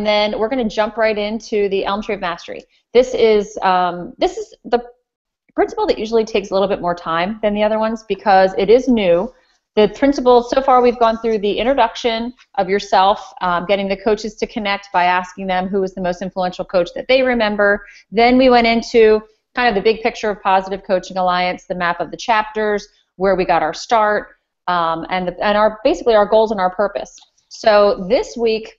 then we're going to jump right into the Elm Tree of Mastery. This is the principle that usually takes a little bit more time than the other ones because it is new. The principle, so far we've gone through the introduction of yourself, getting the coaches to connect by asking them who was the most influential coach that they remember. Then we went into kind of the big picture of Positive Coaching Alliance, the map of the chapters, where we got our start, and basically our goals and our purpose. So this week,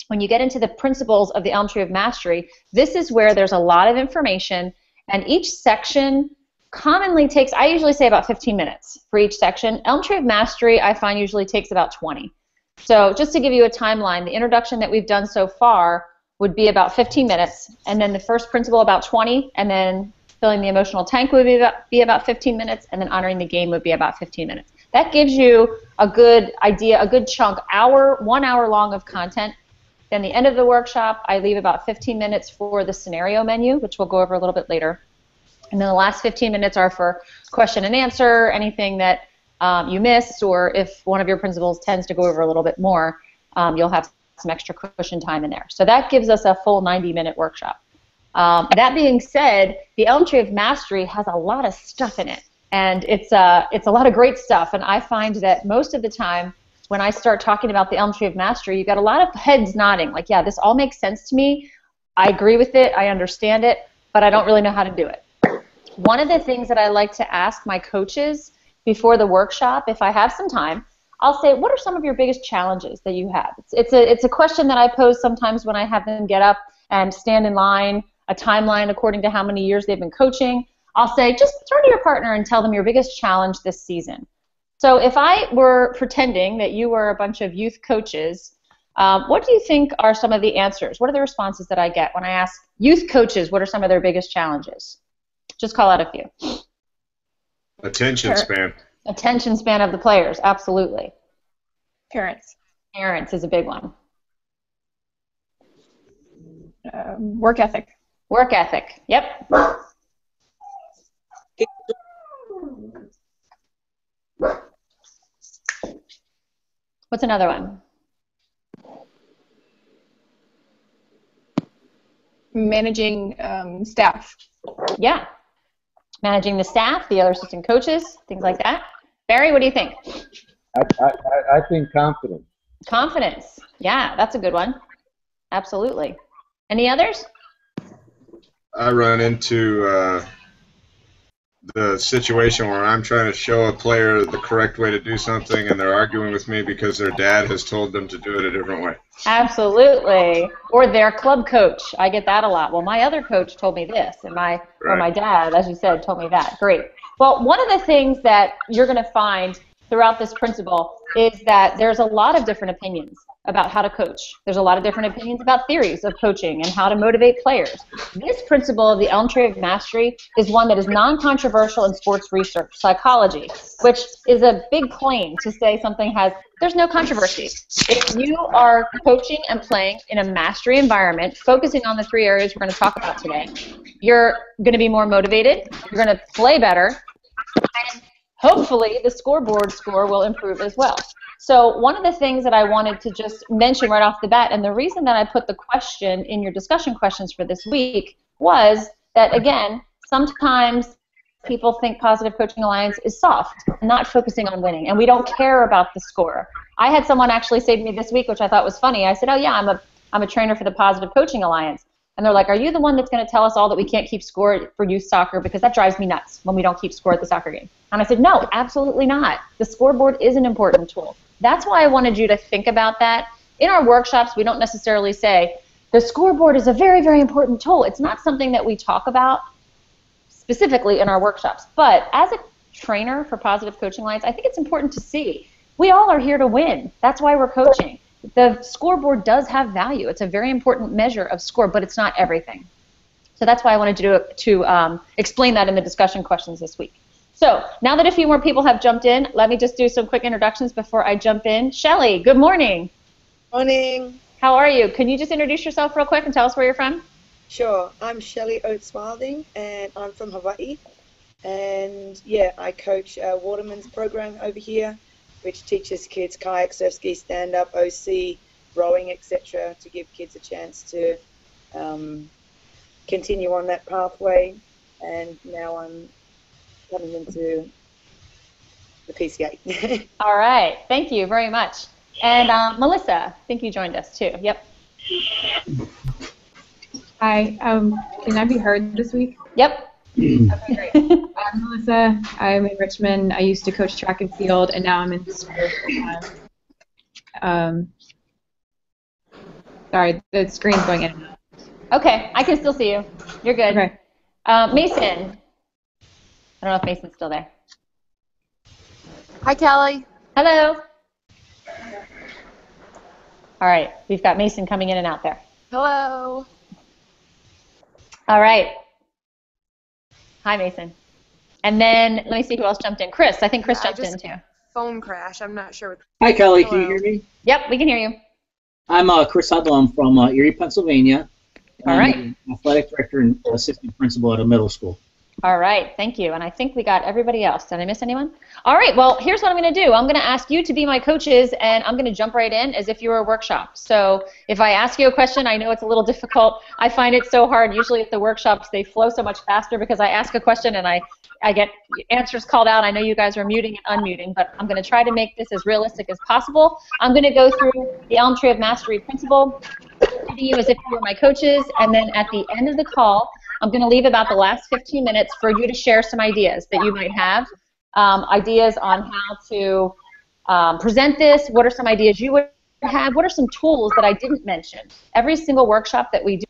when you get into the principles of the Elm Tree of Mastery, this is where there's a lot of information, and each section commonly takes, I usually say about 15 minutes for each section. Elm Tree of Mastery, I find, usually takes about 20. So just to give you a timeline, the introduction that we've done so far would be about 15 minutes, and then the first principle about 20, and then filling the emotional tank would be about 15 minutes, and then honoring the game would be about 15 minutes. That gives you a good idea, a good chunk, 1 hour long of content. Then the end of the workshop, I leave about 15 minutes for the scenario menu, which we'll go over a little bit later. And then the last 15 minutes are for question and answer, anything that you missed, or if one of your principals tends to go over a little bit more, you'll have some extra cushion time in there. So that gives us a full 90-minute workshop. That being said, the Elm Tree of Mastery has a lot of stuff in it, and it's a lot of great stuff. And I find that most of the time when I start talking about the Elm Tree of Mastery, you got a lot of heads nodding, like, yeah, this all makes sense to me. I agree with it. I understand it, but I don't really know how to do it. One of the things that I like to ask my coaches before the workshop, if I have some time, I'll say, what are some of your biggest challenges that you have? It's a question that I pose sometimes when I have them get up and stand in line, a timeline according to how many years they've been coaching. I'll say, just turn to your partner and tell them your biggest challenge this season. So if I were pretending that you were a bunch of youth coaches, what do you think are some of the answers? What are the responses that I get when I ask youth coaches what are some of their biggest challenges? Just call out a few. Attention span. Attention span of the players, absolutely. Parents. Parents is a big one. Work ethic. Work ethic, yep. What's another one? Managing staff. Yeah. Managing the staff, the other assistant coaches, things like that. Barry, what do you think? I think confidence. Confidence. Yeah, that's a good one. Absolutely. Any others? I run into the situation where I'm trying to show a player the correct way to do something, and they're arguing with me because their dad has told them to do it a different way. Absolutely. Or their club coach. I get that a lot. Well, my other coach told me this, and or my dad, as you said, told me that. Great. Well, one of the things that you're going to find throughout this principle is that there's a lot of different opinions about how to coach. There's a lot of different opinions about theories of coaching and how to motivate players. This principle of the Elm Tree of Mastery is one that is non-controversial in sports research, psychology, which is a big claim to say something there's no controversy. If you are coaching and playing in a mastery environment, focusing on the 3 areas we're going to talk about today, you're going to be more motivated, you're going to play better, and hopefully the scoreboard score will improve as well. So one of the things that I wanted to just mention right off the bat, and the reason that I put the question in your discussion questions for this week, was that, again, sometimes people think Positive Coaching Alliance is soft, not focusing on winning, and we don't care about the score. I had someone actually say to me this week, which I thought was funny. I said, oh, yeah, I'm a trainer for the Positive Coaching Alliance. And they're like, are you the one that's going to tell us all that we can't keep score for youth soccer? Because that drives me nuts when we don't keep score at the soccer game. And I said, no, absolutely not. The scoreboard is an important tool. That's why I wanted you to think about that. In our workshops, we don't necessarily say, the scoreboard is a very, very important tool. It's not something that we talk about specifically in our workshops. But as a trainer for Positive Coaching Alliance, I think it's important to see. We all are here to win. That's why we're coaching. The scoreboard does have value. It's a very important measure of score, but it's not everything. So that's why I wanted to explain that in the discussion questions this week. So now that a few more people have jumped in, let me just do some quick introductions before I jump in. Shelly, good morning. Morning. How are you? Can you just introduce yourself real quick and tell us where you're from? Sure. I'm Shelly Oates-Wilding, and I'm from Hawaii. And, yeah, I coach Waterman's program over here, which teaches kids kayak, surf ski, stand-up, OC, rowing, etc., to give kids a chance to continue on that pathway. And now I'm coming into the PCA. All right. Thank you very much. And Melissa, I think you joined us too. Yep. Hi. Can I be heard this week? Yep. Okay, great. I'm Melissa. I'm in Richmond. I used to coach track and field, and now I'm in sport. Sorry, the screen's going in and out. Okay, I can still see you. You're good. Okay. Mason. I don't know if Mason's still there. Hi, Kelly. Hello. All right, we've got Mason coming in and out there. Hello. All right. Hi, Mason. And then let me see who else jumped in. Chris. I think Chris jumped in too. Phone crash. I'm not sure. Hi, Kelly. Can Hello. you hear me? Yep, we can hear you. I'm Chris Hudlow. I'm from Erie, Pennsylvania. All right. I'm an athletic director and assistant principal at a middle school. All right, thank you. And I think we got everybody else. Did I miss anyone? All right, well, here's what I'm going to do. I'm going to ask you to be my coaches, and I'm going to jump right in as if you were a workshop. So if I ask you a question, I know it's a little difficult. I find it so hard. Usually at the workshops, they flow so much faster because I ask a question and I get answers called out. I know you guys are muting and unmuting, but I'm going to try to make this as realistic as possible. I'm going to go through the Elm Tree of Mastery principle, treating you as if you were my coaches, and then at the end of the call, I'm going to leave about the last 15 minutes for you to share some ideas that you might have, ideas on how to present this. What are some ideas you would have? What are some tools that I didn't mention? Every single workshop that we do.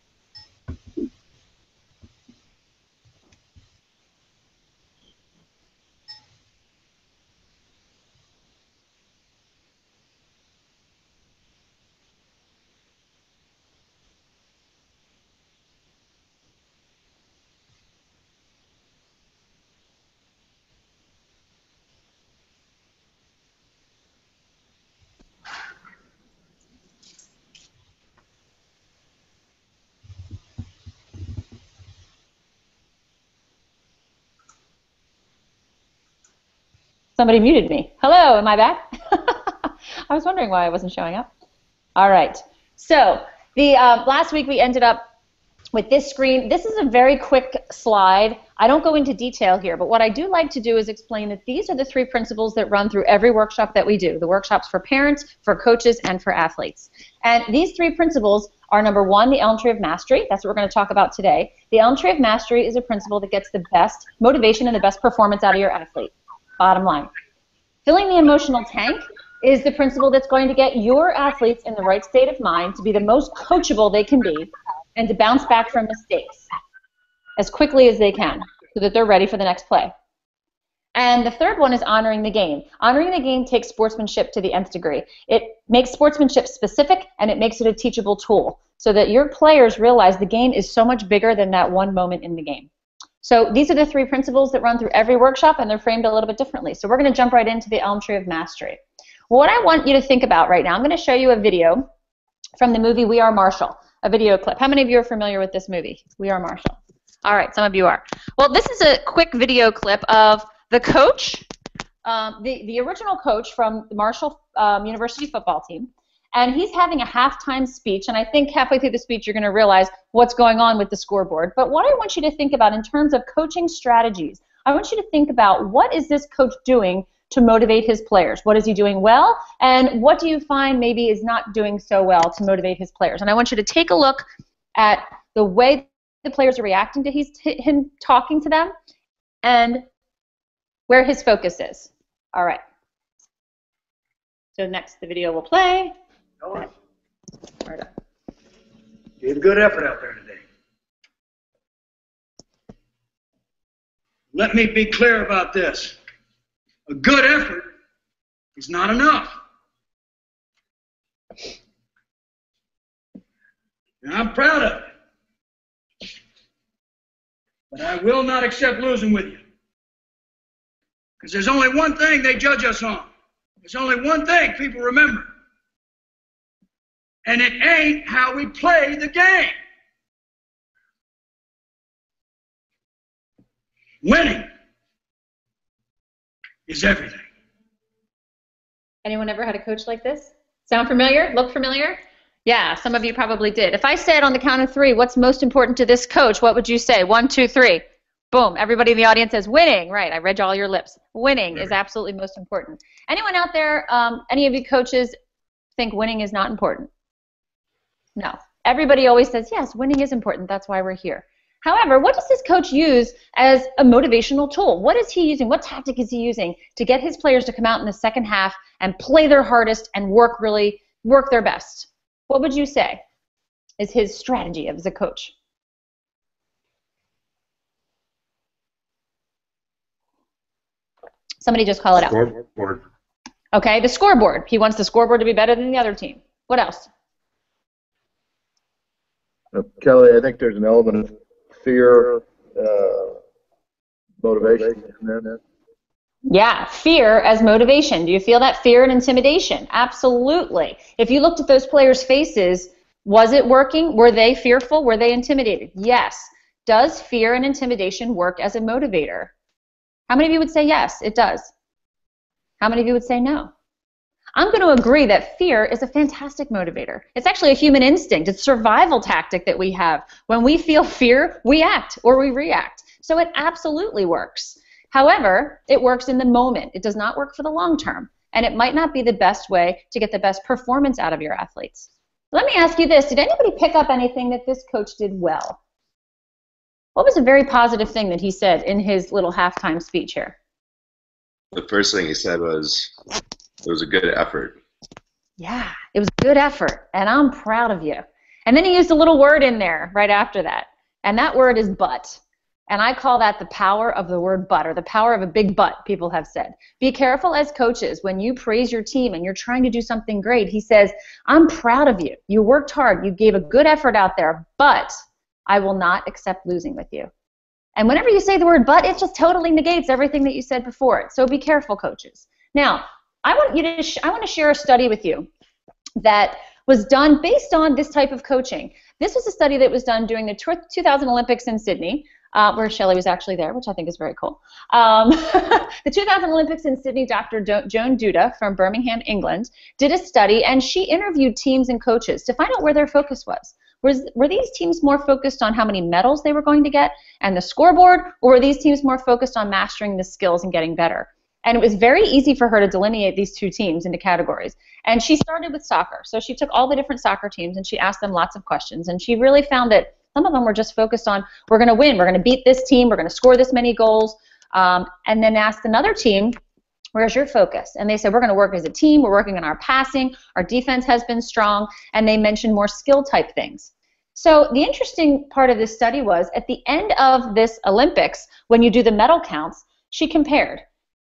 Somebody muted me. Hello, am I back? I was wondering why I wasn't showing up. All right. So the last week we ended up with this screen. This is a very quick slide. I don't go into detail here, but what I do like to do is explain that these are the 3 principles that run through every workshop that we do, the workshops for parents, for coaches, and for athletes. And these 3 principles are, number 1, the Elm Tree of Mastery. That's what we're going to talk about today. The Elm Tree of Mastery is a principle that gets the best motivation and the best performance out of your athlete. Bottom line. Filling the emotional tank is the principle that's going to get your athletes in the right state of mind to be the most coachable they can be and to bounce back from mistakes as quickly as they can so that they're ready for the next play. And the third one is honoring the game. Honoring the game takes sportsmanship to the nth degree. It makes sportsmanship specific and it makes it a teachable tool so that your players realize the game is so much bigger than that one moment in the game. So these are the 3 principles that run through every workshop, and they're framed a little bit differently. So we're going to jump right into the Elm Tree of Mastery. What I want you to think about right now, I'm going to show you a video from the movie We Are Marshall, a video clip. How many of you are familiar with this movie, We Are Marshall? All right, some of you are. Well, this is a quick video clip of the coach, the original coach from the Marshall University football team, and he's having a halftime speech, and I think halfway through the speech you're going to realize what's going on with the scoreboard. But what I want you to think about in terms of coaching strategies, I want you to think about what is this coach doing to motivate his players? What is he doing well? And what do you find maybe is not doing so well to motivate his players? And I want you to take a look at the way the players are reacting to him talking to them and where his focus is. All right. So next the video will play. You had a good effort out there today. Let me be clear about this. A good effort is not enough. And I'm proud of it. But I will not accept losing with you. Because there's only one thing they judge us on. There's only one thing people remember. And it ain't how we play the game. Winning is everything. Anyone ever had a coach like this? Sound familiar? Look familiar? Yeah, some of you probably did. If I said on the count of 3, what's most important to this coach, what would you say? 1, 2, 3. Boom. Everybody in the audience says winning. Right. I read all your lips. Winning is absolutely most important. Anyone out there, any of you coaches think winning is not important? No. Everybody always says, yes, winning is important. That's why we're here. However, what does this coach use as a motivational tool? What is he using? What tactic is he using to get his players to come out in the second half and play their hardest and work their best? What would you say is his strategy as a coach? Somebody just call it out. Scoreboard. Okay, the scoreboard. He wants the scoreboard to be better than the other team. What else? Kelly, I think there's an element of fear, motivation in there. Yeah, fear as motivation. Do you feel that fear and intimidation? Absolutely. If you looked at those players' faces, was it working? Were they fearful? Were they intimidated? Yes. Does fear and intimidation work as a motivator? How many of you would say yes, it does? How many of you would say no? I'm going to agree that fear is a fantastic motivator. It's actually a human instinct. It's a survival tactic that we have. When we feel fear, we act or we react. So it absolutely works. However, it works in the moment. It does not work for the long term. And it might not be the best way to get the best performance out of your athletes. Let me ask you this. Did anybody pick up anything that this coach did well? What was a very positive thing that he said in his little halftime speech here? The first thing he said was, it was a good effort. Yeah, it was a good effort, and I'm proud of you. And then he used a little word in there right after that, and that word is but. And I call that the power of the word but, or the power of a big but, people have said. Be careful as coaches when you praise your team and you're trying to do something great. He says, I'm proud of you. You worked hard. You gave a good effort out there, but I will not accept losing with you. And whenever you say the word but, it just totally negates everything that you said before it. So be careful, coaches. Now, I want to share a study with you that was done based on this type of coaching. This was a study that was done during the 2000 Olympics in Sydney, where Shelley was actually there, which I think is very cool. The 2000 Olympics in Sydney, Dr. Joan Duda from Birmingham, England, did a study, and she interviewed teams and coaches to find out where their focus was. Were these teams more focused on how many medals they were going to get and the scoreboard, or were these teams more focused on mastering the skills and getting better? And it was very easy for her to delineate these two teams into categories. And she started with soccer. So she took all the different soccer teams and she asked them lots of questions. And she really found that some of them were just focused on, we're going to win, we're going to beat this team, we're going to score this many goals. And then asked another team, where's your focus? And they said, we're going to work as a team, we're working on our passing, our defense has been strong, and they mentioned more skill type things. So the interesting part of this study was, at the end of this Olympics, when you do the medal counts, she compared.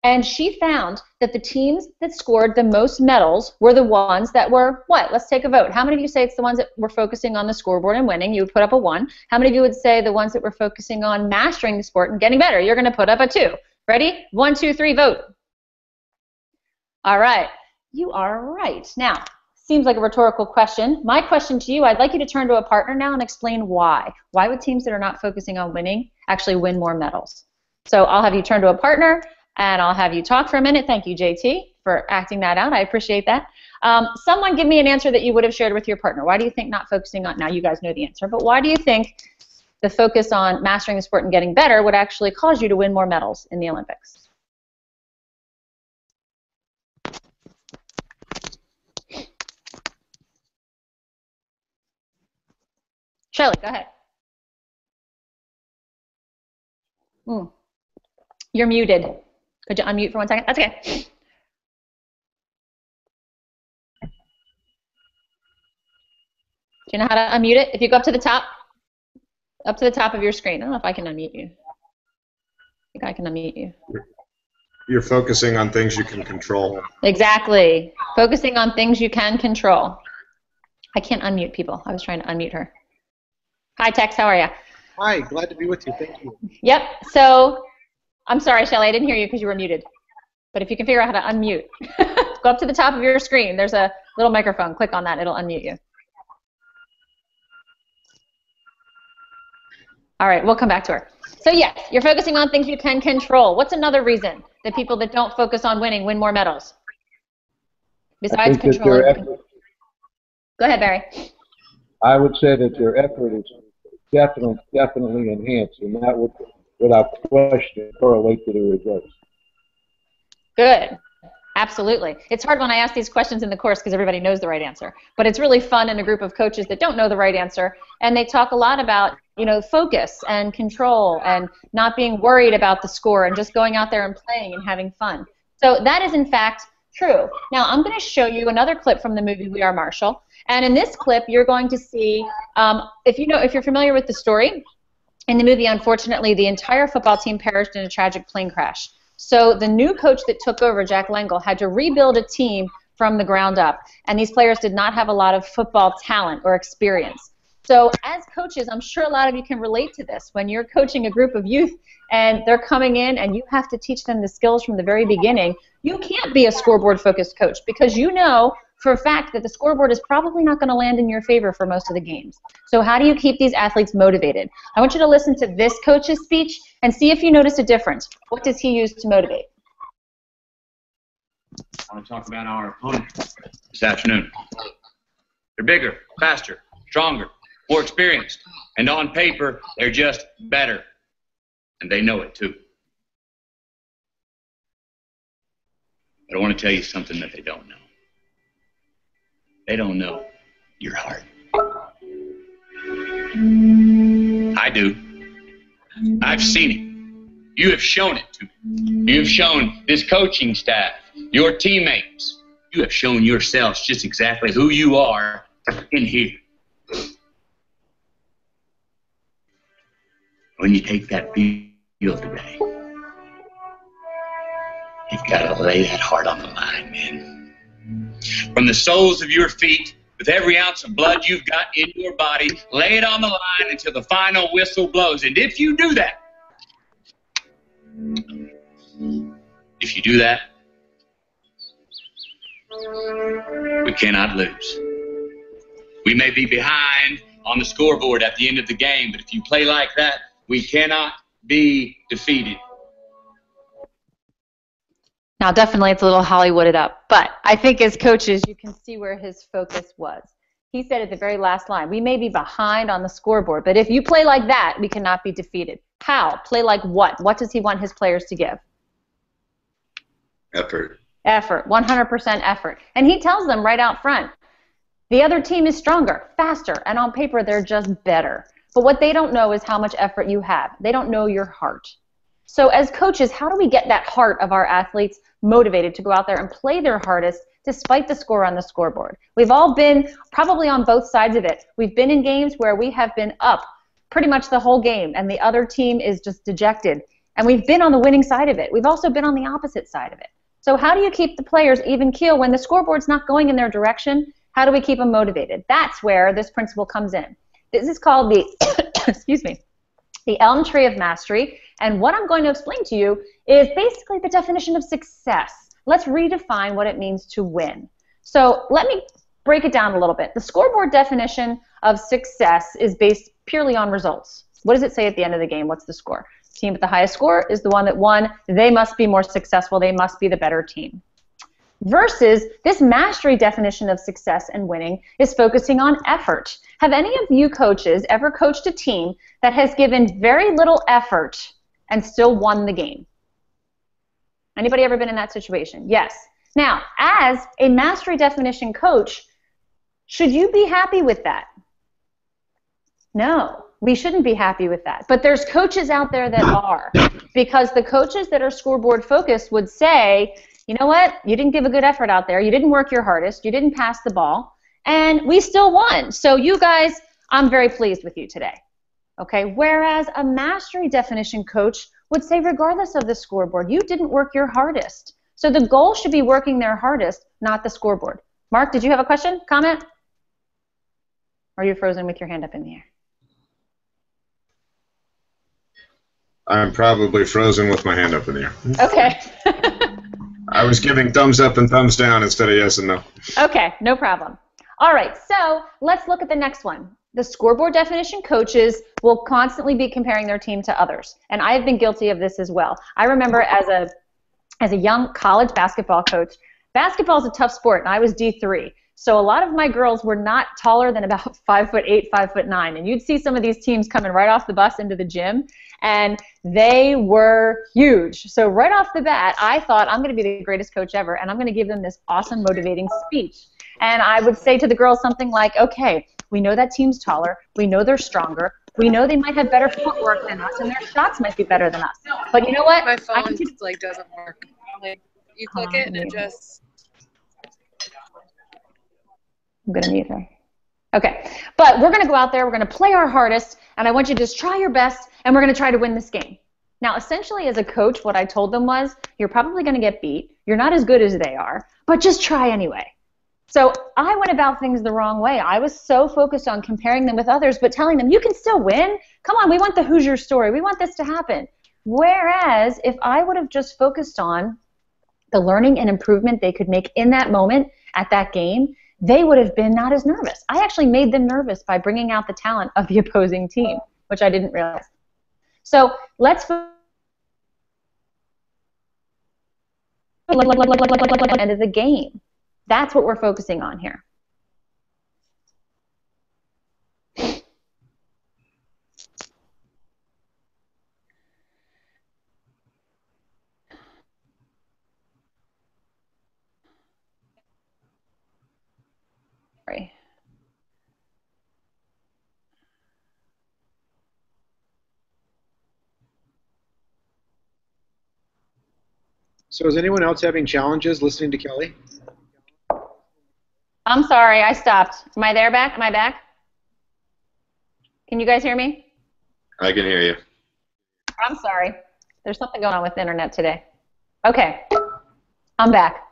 And she found that the teams that scored the most medals were the ones that were, what? Let's take a vote. How many of you say it's the ones that were focusing on the scoreboard and winning? You would put up a 1. How many of you would say the ones that were focusing on mastering the sport and getting better? You're going to put up a 2. Ready? 1, 2, 3, vote. All right. You are right. Now, seems like a rhetorical question. My question to you, I'd like you to turn to a partner now and explain why. Why would teams that are not focusing on winning actually win more medals? So I'll have you turn to a partner, and I'll have you talk for a minute. Thank you, JT, for acting that out. I appreciate that. Someone give me an answer that you would have shared with your partner. Why do you think not focusing on, now you guys know the answer, but why do you think the focus on mastering the sport and getting better would actually cause you to win more medals in the Olympics? Shelley, go ahead. You're muted. Could you unmute for 1 second? That's okay. Do you know how to unmute it? If you go up to the top of your screen. I don't know if I can unmute you. I think I can unmute you. You're focusing on things you can control. Exactly. Focusing on things you can control. I can't unmute people. I was trying to unmute her. Hi, Tex. How are you? Hi. Glad to be with you. Thank you. Yep. So, I'm sorry, Shelley. I didn't hear you because you were muted. But if you can figure out how to unmute, go up to the top of your screen. There's a little microphone. Click on that. It'll unmute you. All right. We'll come back to her. So, yes, you're focusing on things you can control. What's another reason that people that don't focus on winning win more medals? Besides controlling. Go ahead, Barry. I would say that their effort is definitely enhanced, and that would, without question, correlate to the results. Good. Absolutely. It's hard when I ask these questions in the course because everybody knows the right answer. But it's really fun in a group of coaches that don't know the right answer, and they talk a lot about, you know, focus and control and not being worried about the score and just going out there and playing and having fun. So that is, in fact, true. Now, I'm going to show you another clip from the movie We Are Marshall. And in this clip, you're going to see, if you're familiar with the story, in the movie, unfortunately, the entire football team perished in a tragic plane crash. So the new coach that took over, Jack Lengyel, had to rebuild a team from the ground up. And these players did not have a lot of football talent or experience. So as coaches, I'm sure a lot of you can relate to this. When you're coaching a group of youth and they're coming in and you have to teach them the skills from the very beginning, you can't be a scoreboard-focused coach because you know for a fact that the scoreboard is probably not going to land in your favor for most of the games. So how do you keep these athletes motivated? I want you to listen to this coach's speech and see if you notice a difference. What does he use to motivate? I want to talk about our opponent this afternoon. They're bigger, faster, stronger, more experienced, and on paper, they're just better. And they know it too. But I want to tell you something that they don't know. They don't know your heart. I do. I've seen it. You have shown it to me. You have shown this coaching staff, your teammates. You have shown yourselves just exactly who you are in here. When you take that field today, you've got to lay that heart on the line, man. From the soles of your feet, with every ounce of blood you've got in your body, lay it on the line until the final whistle blows. And if you do that, we cannot lose. We may be behind on the scoreboard at the end of the game, but if you play like that, we cannot be defeated. Now, definitely it's a little Hollywooded up, but I think as coaches, you can see where his focus was. He said at the very last line, we may be behind on the scoreboard, but if you play like that, we cannot be defeated. How? Play like what? What does he want his players to give? Effort. Effort, 100% effort. And he tells them right out front, the other team is stronger, faster, and on paper they're just better. But what they don't know is how much effort you have. They don't know your heart. So as coaches, how do we get that heart of our athletes motivated to go out there and play their hardest despite the score on the scoreboard? We've all been probably on both sides of it. We've been in games where we have been up pretty much the whole game and the other team is just dejected. And we've been on the winning side of it. We've also been on the opposite side of it. So how do you keep the players even keel when the scoreboard's not going in their direction? How do we keep them motivated? That's where this principle comes in. This is called the, excuse me, the ELM tree of mastery. And what I'm going to explain to you is basically the definition of success. Let's redefine what it means to win. So let me break it down a little bit. The scoreboard definition of success is based purely on results. What does it say at the end of the game? What's the score? The team with the highest score is the one that won. They must be more successful. They must be the better team. Versus this mastery definition of success and winning is focusing on effort. Have any of you coaches ever coached a team that has given very little effort and still won the game? Anybody ever been in that situation? Yes. Now, as a mastery definition coach, should you be happy with that? No, we shouldn't be happy with that. But there's coaches out there that are, because the coaches that are scoreboard focused would say, you know what, you didn't give a good effort out there, you didn't work your hardest, you didn't pass the ball, and we still won. So you guys, I'm very pleased with you today. Okay, whereas a mastery definition coach would say, regardless of the scoreboard, you didn't work your hardest. So the goal should be working their hardest, not the scoreboard. Mark, did you have a question, comment? Or are you frozen with your hand up in the air? I'm probably frozen with my hand up in the air. Okay. I was giving thumbs up and thumbs down instead of yes and no. Okay, no problem. All right, so let's look at the next one. The scoreboard definition coaches will constantly be comparing their team to others, and I have been guilty of this as well. I remember as a young college basketball coach, basketball is a tough sport, and I was D3. So a lot of my girls were not taller than about 5'8", 5'9", and you'd see some of these teams coming right off the bus into the gym, and they were huge. So right off the bat, I thought, I'm going to be the greatest coach ever, and I'm going to give them this awesome, motivating speech. And I would say to the girls something like, okay, we know that team's taller, we know they're stronger, we know they might have better footwork than us, and their shots might be better than us. But you know what? My phone like doesn't work. Like you click it and it just. I'm going to mute her. Okay, but we're going to go out there, we're going to play our hardest, and I want you to just try your best, and we're going to try to win this game. Now, essentially, as a coach, what I told them was, you're probably going to get beat, you're not as good as they are, but just try anyway. So I went about things the wrong way. I was so focused on comparing them with others, but telling them, you can still win. Come on, we want the Hoosier story. We want this to happen. Whereas, if I would have just focused on the learning and improvement they could make in that moment at that game, they would have been not as nervous. I actually made them nervous by bringing out the talent of the opposing team, which I didn't realize. So let's end of the game. That's what we're focusing on here. Sorry. So is anyone else having challenges listening to Kelly? I'm sorry, I stopped. Am I there back? Am I back? Can you guys hear me? I can hear you. I'm sorry. There's something going on with the internet today. Okay, I'm back.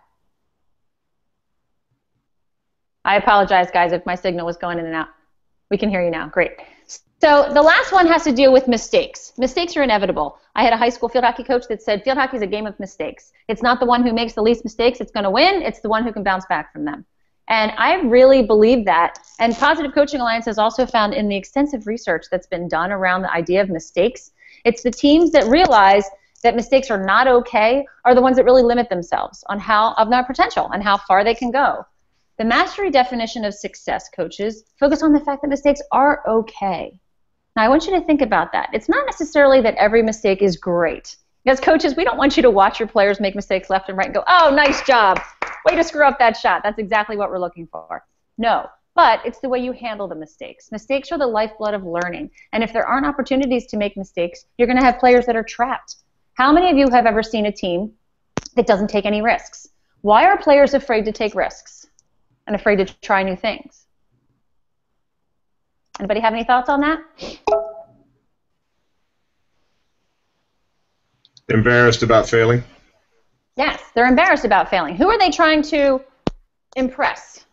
I apologize, guys, if my signal was going in and out. We can hear you now. Great. So the last one has to deal with mistakes. Mistakes are inevitable. I had a high school field hockey coach that said field hockey is a game of mistakes. It's not the one who makes the least mistakes that's going to win. It's the one who can bounce back from them. And I really believe that. And Positive Coaching Alliance has also found in the extensive research that's been done around the idea of mistakes, it's the teams that realize that mistakes are not okay are the ones that really limit themselves on of their potential and how far they can go. The mastery definition of success, coaches, focus on the fact that mistakes are okay. Now, I want you to think about that. It's not necessarily that every mistake is great. As coaches, we don't want you to watch your players make mistakes left and right and go, oh, nice job. Way to screw up that shot. That's exactly what we're looking for. No, but it's the way you handle the mistakes. Mistakes are the lifeblood of learning. And if there aren't opportunities to make mistakes, you're going to have players that are trapped. How many of you have ever seen a team that doesn't take any risks? Why are players afraid to take risks and afraid to try new things? Anybody have any thoughts on that? Embarrassed about failing? Yes, they're embarrassed about failing. Who are they trying to impress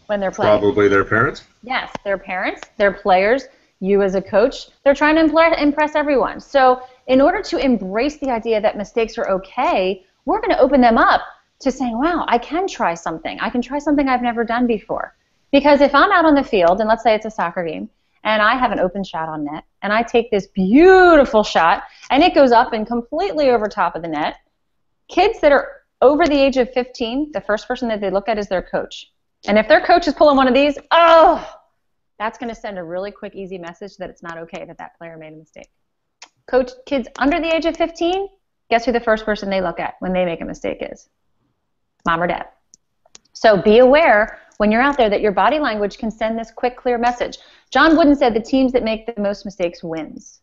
when they're playing? Probably their parents. Yes, their parents, their players, you as a coach. They're trying to impress everyone. So in order to embrace the idea that mistakes are okay, we're going to open them up to saying, wow, I can try something. I can try something I've never done before. Because if I'm out on the field, and let's say it's a soccer game, and I have an open shot on net, and I take this beautiful shot, and it goes up and completely over top of the net, kids that are over the age of 15, the first person that they look at is their coach. And if their coach is pulling one of these, oh, that's going to send a really quick, easy message that it's not okay that that player made a mistake. Coach, kids under the age of 15, guess who the first person they look at when they make a mistake is? Mom or dad. So be aware when you're out there that your body language can send this quick, clear message. John Wooden said the teams that make the most mistakes wins.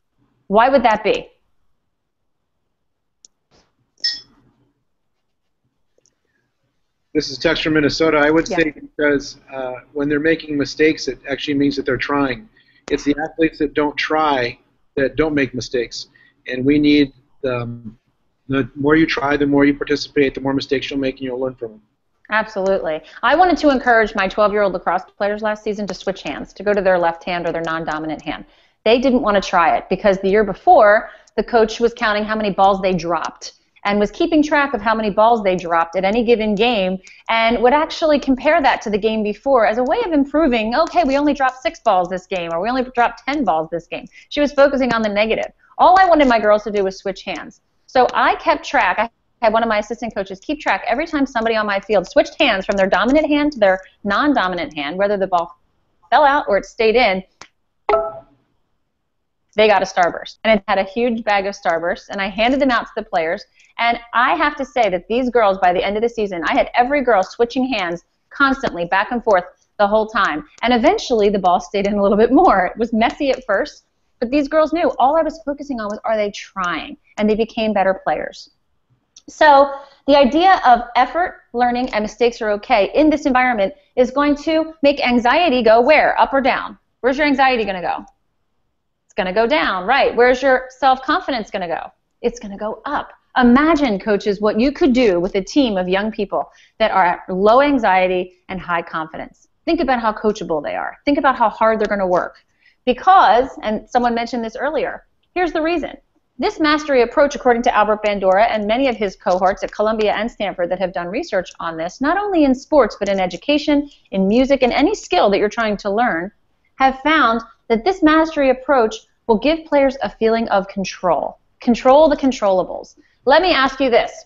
Why would that be? This is Tex from Minnesota. I would say because when they're making mistakes, it actually means that they're trying. It's the athletes that don't try that don't make mistakes. And we need the more you try, the more you participate, the more mistakes you'll make and you'll learn from them. Absolutely. I wanted to encourage my 12-year-old lacrosse players last season to switch hands, to go to their left hand or their non-dominant hand. They didn't want to try it because the year before, the coach was counting how many balls they dropped and was keeping track of how many balls they dropped at any given game and would actually compare that to the game before as a way of improving, okay, we only dropped 6 balls this game or we only dropped 10 balls this game. She was focusing on the negative. All I wanted my girls to do was switch hands. So I kept track. I had one of my assistant coaches keep track every time somebody on my field switched hands from their dominant hand to their non-dominant hand, whether the ball fell out or it stayed in, they got a Starburst. And it had a huge bag of Starbursts, and I handed them out to the players. And I have to say that these girls, by the end of the season, I had every girl switching hands constantly back and forth the whole time. And eventually the ball stayed in a little bit more. It was messy at first, but these girls knew all I was focusing on was, are they trying? And they became better players. So the idea of effort, learning, and mistakes are okay in this environment is going to make anxiety go where? Up or down? Where's your anxiety going to go? It's going to go down, right? Where's your self-confidence going to go? It's going to go up. Imagine, coaches, what you could do with a team of young people that are at low anxiety and high confidence. Think about how coachable they are. Think about how hard they're going to work. Because, and someone mentioned this earlier, here's the reason. This mastery approach, according to Albert Bandura and many of his cohorts at Columbia and Stanford that have done research on this, not only in sports but in education, in music, and any skill that you're trying to learn, have found that this mastery approach will give players a feeling of control. Control the controllables. Let me ask you this.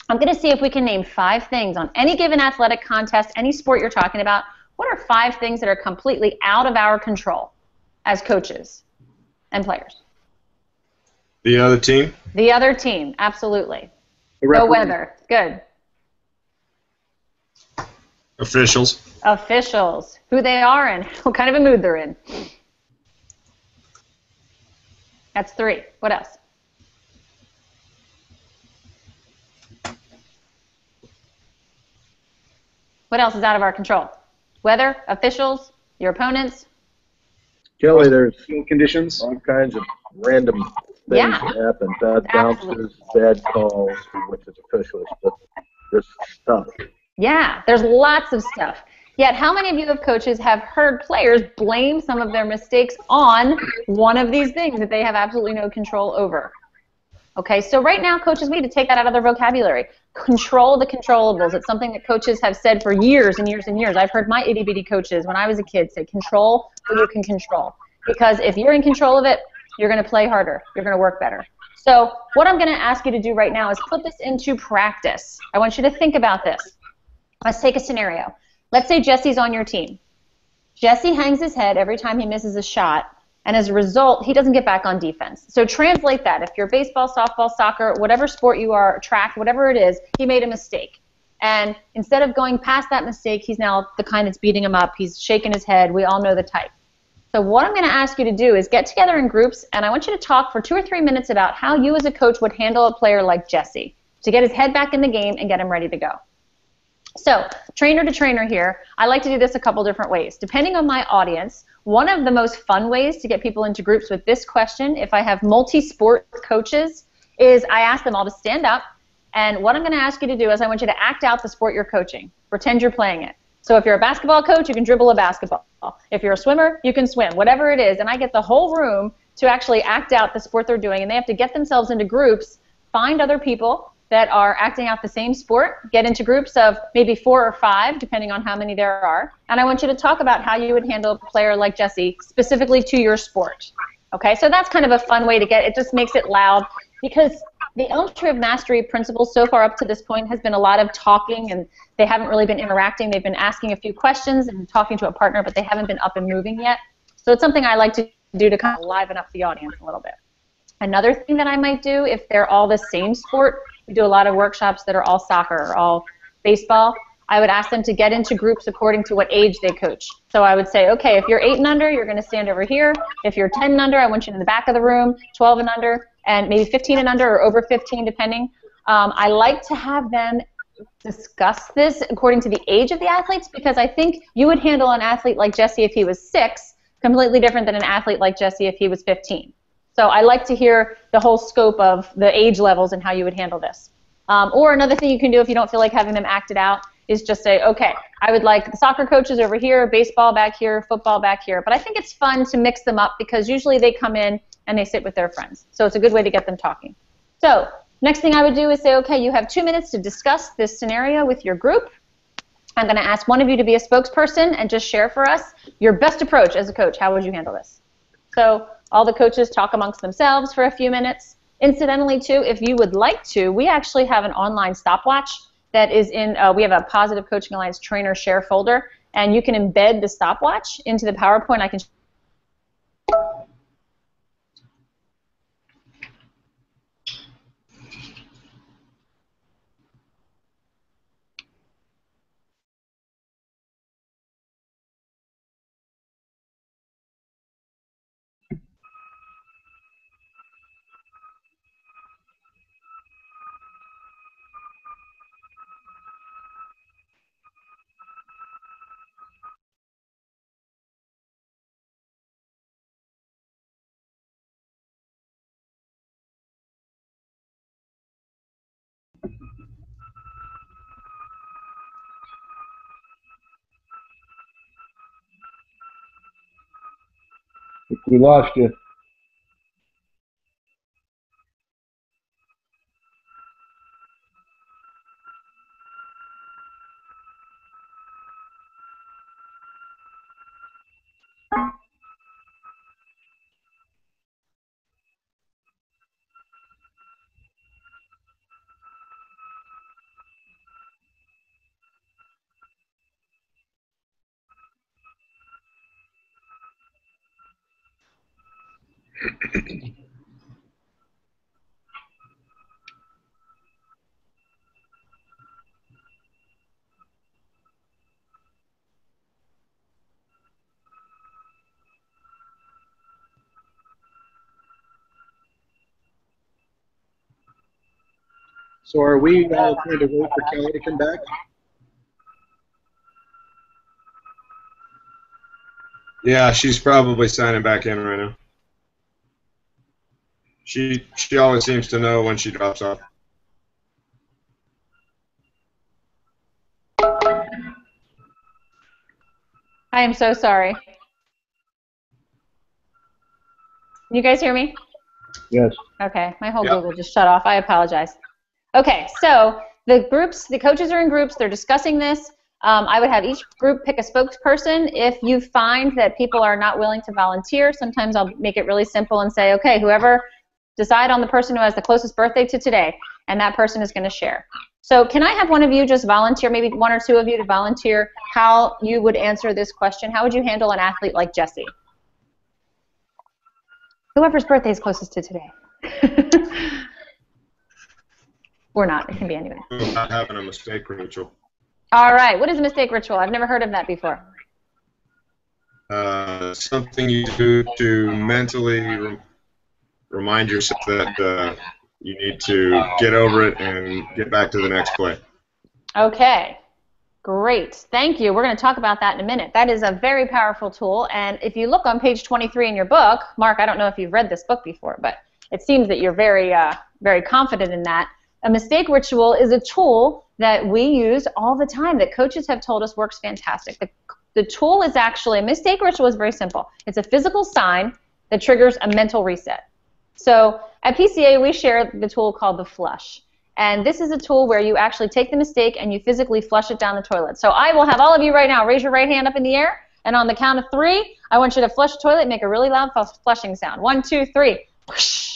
I'm going to see if we can name 5 things on any given athletic contest, any sport you're talking about. What are 5 things that are completely out of our control as coaches and players? The other team? The other team, absolutely. The weather, good. Officials. Officials, who they are and what kind of a mood they're in. That's 3. What else? What else is out of our control? Weather, officials, your opponents. Kelly, there's conditions, all kinds of random things that happen. Bad bounces, bad calls, which is officials, but there's stuff. Yeah, there's lots of stuff. Yet, how many of you of coaches have heard players blame some of their mistakes on one of these things that they have absolutely no control over? Okay, so right now, coaches need to take that out of their vocabulary. Control the controllables. It's something that coaches have said for years and years and years. I've heard my itty-bitty coaches when I was a kid say, control what you can control. Because if you're in control of it, you're going to play harder. You're going to work better. So what I'm going to ask you to do right now is put this into practice. I want you to think about this. Let's take a scenario. Let's say Jesse's on your team. Jesse hangs his head every time he misses a shot, and as a result, he doesn't get back on defense. So translate that. If you're baseball, softball, soccer, whatever sport you are, track, whatever it is, he made a mistake. And instead of going past that mistake, he's now the kind that's beating him up. He's shaking his head. We all know the type. So what I'm going to ask you to do is get together in groups, and I want you to talk for 2 or 3 minutes about how you as a coach would handle a player like Jesse to get his head back in the game and get him ready to go. So, trainer to trainer here, I like to do this a couple different ways. Depending on my audience, one of the most fun ways to get people into groups with this question, if I have multi-sport coaches, is I ask them all to stand up, and what I'm going to ask you to do is I want you to act out the sport you're coaching. Pretend you're playing it. So if you're a basketball coach, you can dribble a basketball. If you're a swimmer, you can swim, whatever it is. And I get the whole room to actually act out the sport they're doing, and they have to get themselves into groups, find other people that are acting out the same sport, get into groups of maybe 4 or 5, depending on how many there are, and I want you to talk about how you would handle a player like Jesse specifically to your sport. Okay, so that's kind of a fun way to get it. Just makes it loud, because the ELM Tree of Mastery principles so far up to this point has been a lot of talking, and they haven't really been interacting. They've been asking a few questions and talking to a partner, but they haven't been up and moving yet. So it's something I like to do to kind of liven up the audience a little bit. Another thing that I might do, if they're all the same sport, we do a lot of workshops that are all soccer or all baseball, I would ask them to get into groups according to what age they coach. So I would say, okay, if you're 8 and under, you're going to stand over here. If you're 10 and under, I want you in the back of the room, 12 and under, and maybe 15 and under or over 15, depending. I like to have them discuss this according to the age of the athletes, because I think you would handle an athlete like Jesse if he was 6 completely different than an athlete like Jesse if he was 15. So I like to hear the whole scope of the age levels and how you would handle this. Or another thing you can do if you don't feel like having them act it out is just say, okay, I would like the soccer coaches over here, baseball back here, football back here. But I think it's fun to mix them up, because usually they come in and they sit with their friends. So it's a good way to get them talking. So next thing I would do is say, okay, you have 2 minutes to discuss this scenario with your group. I'm going to ask one of you to be a spokesperson and just share for us your best approach as a coach. How would you handle this? So all the coaches talk amongst themselves for a few minutes. Incidentally, too, if you would like to, we actually have an online stopwatch that is in, we have a Positive Coaching Alliance trainer share folder, and you can embed the stopwatch into the PowerPoint. I can We lost you. So are we trying to wait for Kelly to come back? Yeah, she's probably signing back in right now. She always seems to know when she drops off. I am so sorry. Can you guys hear me? Yes. Okay, my whole Google just shut off. I apologize. Okay, so the groups, the coaches are in groups. They're discussing this. I would have each group pick a spokesperson. If you find that people are not willing to volunteer, sometimes I'll make it really simple and say, okay, whoever, decide on the person who has the closest birthday to today, and that person is going to share. So can I have one of you just volunteer, maybe one or two of you to volunteer how you would answer this question? How would you handle an athlete like Jesse? Whoever's birthday is closest to today. Or not, it can be anybody. Not having a mistake ritual. All right, what is a mistake ritual? I've never heard of that before. Something you do to mentally remind yourself that you need to get over it and get back to the next play. Okay, great. Thank you. We're going to talk about that in a minute. That is a very powerful tool, and if you look on page 23 in your book, Mark, I don't know if you've read this book before, but it seems that you're very, very confident in that. A mistake ritual is a tool that we use all the time that coaches have told us works fantastic. The tool is actually, a mistake ritual is very simple. It's a physical sign that triggers a mental reset. So at PCA, we share the tool called the flush. And this is a tool where you actually take the mistake and you physically flush it down the toilet. So I will have all of you right now raise your right hand up in the air, and on the count of 3, I want you to flush the toilet and make a really loud flushing sound. 1, 2, 3. Whoosh.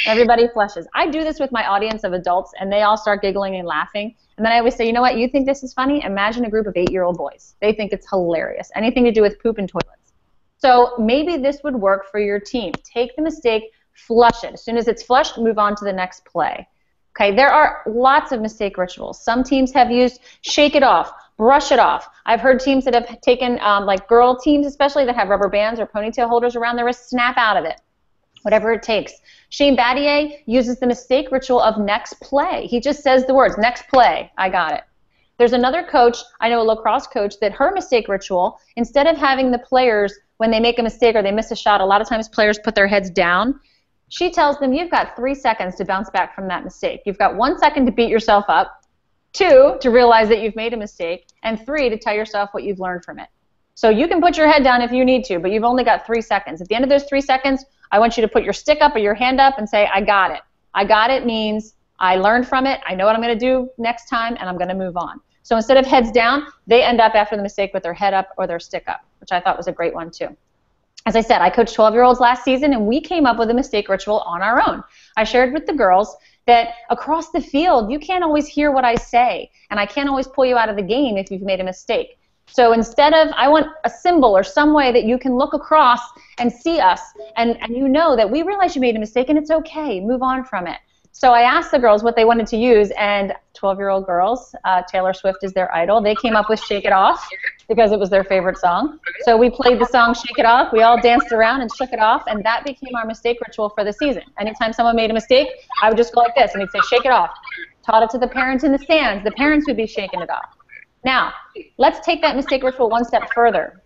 Everybody flushes. I do this with my audience of adults, and they all start giggling and laughing. And then I always say, you know what, you think this is funny? Imagine a group of 8-year-old boys. They think it's hilarious. Anything to do with poop and toilets. So maybe this would work for your team. Take the mistake, flush it. As soon as it's flushed, move on to the next play. Okay, there are lots of mistake rituals. Some teams have used shake it off, brush it off. I've heard teams that have taken, like girl teams especially, that have rubber bands or ponytail holders around their wrist, snap out of it. Whatever it takes. Shane Battier uses the mistake ritual of next play. He just says the words, next play, I got it. There's another coach, I know a lacrosse coach, that her mistake ritual, instead of having the players, when they make a mistake or they miss a shot, a lot of times players put their heads down. She tells them, you've got 3 seconds to bounce back from that mistake. You've got 1 second to beat yourself up, 2, to realize that you've made a mistake, and 3, to tell yourself what you've learned from it. So you can put your head down if you need to, but you've only got 3 seconds. At the end of those 3 seconds, I want you to put your stick up or your hand up and say, I got it. I got it means I learned from it, I know what I'm going to do next time, and I'm going to move on. So instead of heads down, they end up after the mistake with their head up or their stick up, which I thought was a great one too. As I said, I coached 12-year-olds last season, and we came up with a mistake ritual on our own. I shared with the girls that across the field, you can't always hear what I say, and I can't always pull you out of the game if you've made a mistake. So instead of, I want a symbol or some way that you can look across and see us, and you know that we realize you made a mistake, and it's okay, move on from it. So I asked the girls what they wanted to use, and 12-year-old girls, Taylor Swift is their idol, they came up with Shake It Off because it was their favorite song. So we played the song Shake It Off, we all danced around and shook it off, and that became our mistake ritual for the season. Anytime someone made a mistake, I would just go like this, and we'd say, shake it off. Taught it to the parents in the stands. The parents would be shaking it off. Now, let's take that mistake ritual one step further,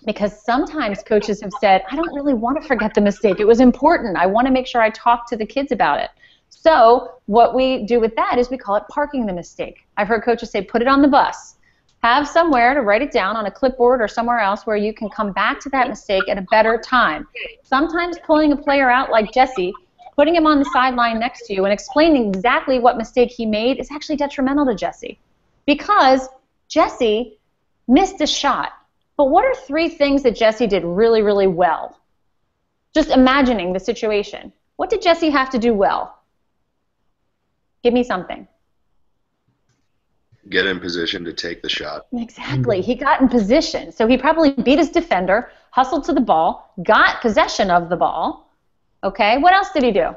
because sometimes coaches have said, I don't really want to forget the mistake. It was important. I want to make sure I talk to the kids about it. So what we do with that is we call it parking the mistake. I've heard coaches say, put it on the bus. Have somewhere to write it down on a clipboard or somewhere else where you can come back to that mistake at a better time. Sometimes pulling a player out like Jesse, putting him on the sideline next to you and explaining exactly what mistake he made is actually detrimental to Jesse, because Jesse missed a shot. But what are 3 things that Jesse did really, really well? Just imagining the situation. What did Jesse have to do well? Give me something. Get in position to take the shot. Exactly. He got in position. So he probably beat his defender, hustled to the ball, got possession of the ball. Okay, what else did he do?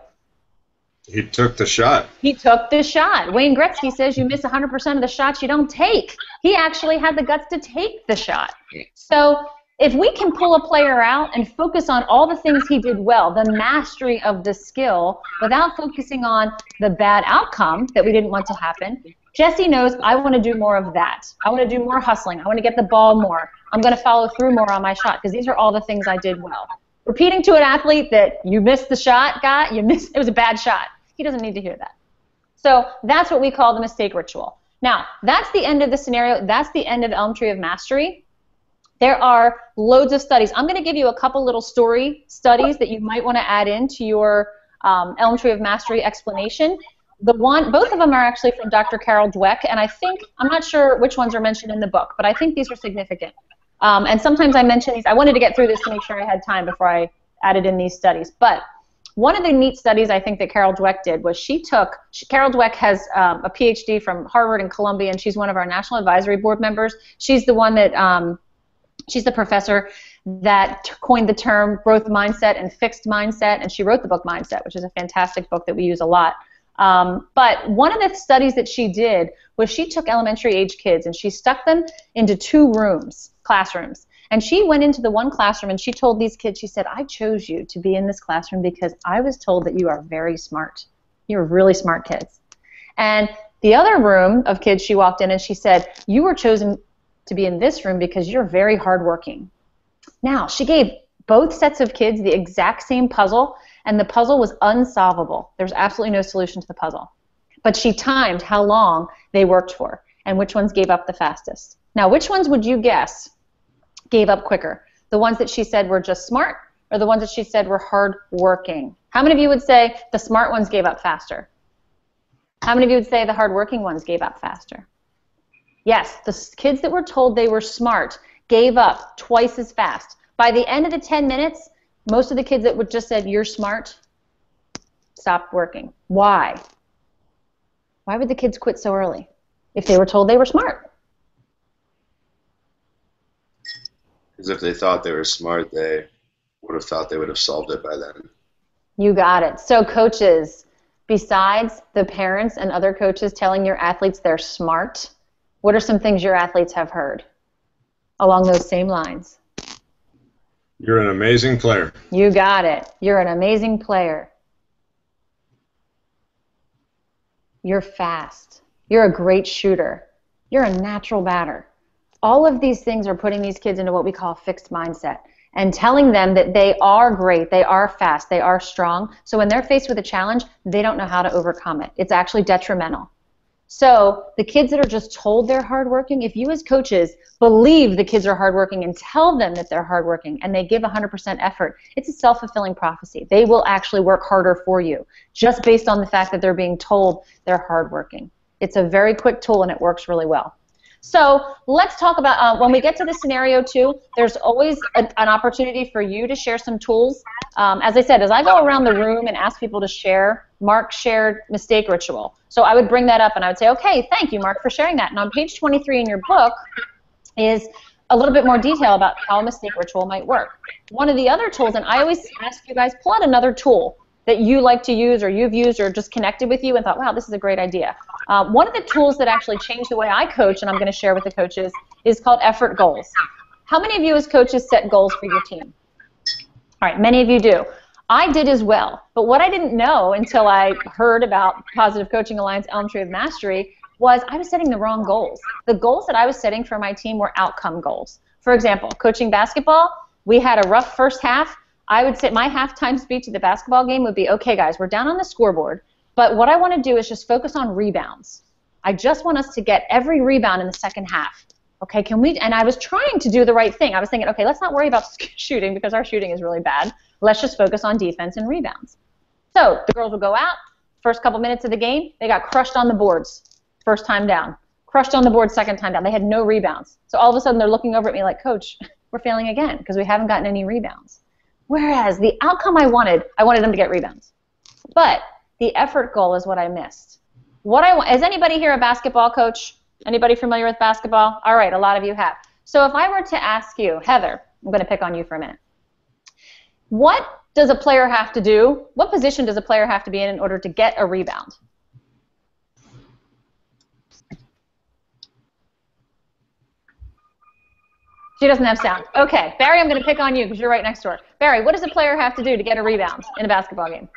He took the shot. He took the shot. Wayne Gretzky says you miss 100% of the shots you don't take. He actually had the guts to take the shot. So if we can pull a player out and focus on all the things he did well, the mastery of the skill, without focusing on the bad outcome that we didn't want to happen, Jesse knows I want to do more of that. I want to do more hustling. I want to get the ball more. I'm going to follow through more on my shot because these are all the things I did well. Repeating to an athlete that you missed the shot, guy, it was a bad shot. He doesn't need to hear that. So that's what we call the mistake ritual. Now, that's the end of the scenario. That's the end of Elm Tree of Mastery. There are loads of studies. I'm going to give you a couple little story studies that you might want to add into your Elm Tree of Mastery explanation. Both of them are actually from Dr. Carol Dweck, and I'm not sure which ones are mentioned in the book, but I think these are significant. And sometimes I mention these. I wanted to get through this to make sure I had time before I added in these studies. But one of the neat studies I think that Carol Dweck did was Carol Dweck has a PhD from Harvard and Columbia, and she's one of our National Advisory Board members. She's the one that she's the professor that coined the term growth mindset and fixed mindset, and she wrote the book Mindset, which is a fantastic book that we use a lot. But one of the studies that she did was she took elementary age kids and she stuck them into 2 classrooms. And she went into the one classroom and she told these kids, she said, I chose you to be in this classroom because I was told that you are very smart. You're really smart kids. And the other room of kids she walked in and she said, you were chosen to be in this room because you're very hardworking. Now, she gave both sets of kids the exact same puzzle, and the puzzle was unsolvable. There's absolutely no solution to the puzzle. But she timed how long they worked for and which ones gave up the fastest. Now, which ones would you guess gave up quicker? The ones that she said were just smart, or the ones that she said were hardworking? How many of you would say the smart ones gave up faster? How many of you would say the hardworking ones gave up faster? Yes, the kids that were told they were smart gave up twice as fast. By the end of the 10 minutes, most of the kids that would just said, you're smart, stopped working. Why? Why would the kids quit so early if they were told they were smart? Because if they thought they were smart, they would have thought they would have solved it by then. You got it. So coaches, besides the parents and other coaches telling your athletes they're smart, what are some things your athletes have heard along those same lines? You're an amazing player. You got it. You're an amazing player. You're fast. You're a great shooter. You're a natural batter. All of these things are putting these kids into what we call a fixed mindset and telling them that they are great, they are fast, they are strong. So when they're faced with a challenge, they don't know how to overcome it. It's actually detrimental. So the kids that are just told they're hardworking, if you as coaches believe the kids are hardworking and tell them that they're hardworking and they give 100% effort, it's a self-fulfilling prophecy. They will actually work harder for you just based on the fact that they're being told they're hardworking. It's a very quick tool and it works really well. So let's talk about, when we get to the scenario 2, there's always an opportunity for you to share some tools. As I said, as I go around the room and ask people to share, Mark shared mistake ritual. So I would bring that up and I would say, okay, thank you, Mark, for sharing that. And on page 23 in your book is a little bit more detail about how a mistake ritual might work. One of the other tools, and I always ask you guys, pull out another tool that you like to use or you've used or just connected with you and thought, wow, this is a great idea. One of the tools that actually changed the way I coach, and I'm going to share with the coaches, is called effort goals. How many of you as coaches set goals for your team? All right, many of you do. I did as well, but what I didn't know until I heard about Positive Coaching Alliance Elm Tree of Mastery was I was setting the wrong goals. The goals that I was setting for my team were outcome goals. For example, coaching basketball, we had a rough first half. I would say my halftime speech at the basketball game would be, okay, guys, we're down on the scoreboard, but what I want to do is just focus on rebounds. I just want us to get every rebound in the second half. Okay, can we? And I was trying to do the right thing. I was thinking, okay, let's not worry about shooting because our shooting is really bad. Let's just focus on defense and rebounds. So the girls would go out. First couple minutes of the game, they got crushed on the boards. First time down. Crushed on the board second time down. They had no rebounds. So all of a sudden they're looking over at me like, Coach, we're failing again because we haven't gotten any rebounds. Whereas the outcome I wanted them to get rebounds. But the effort goal is what I missed. Is anybody here a basketball coach? Anybody familiar with basketball? All right, a lot of you have. So if I were to ask you, Heather, I'm going to pick on you for a minute. What does a player have to do? What position does a player have to be in order to get a rebound? She doesn't have sound. Okay, Barry, I'm going to pick on you because you're right next to her. Barry, what does a player have to do to get a rebound in a basketball game?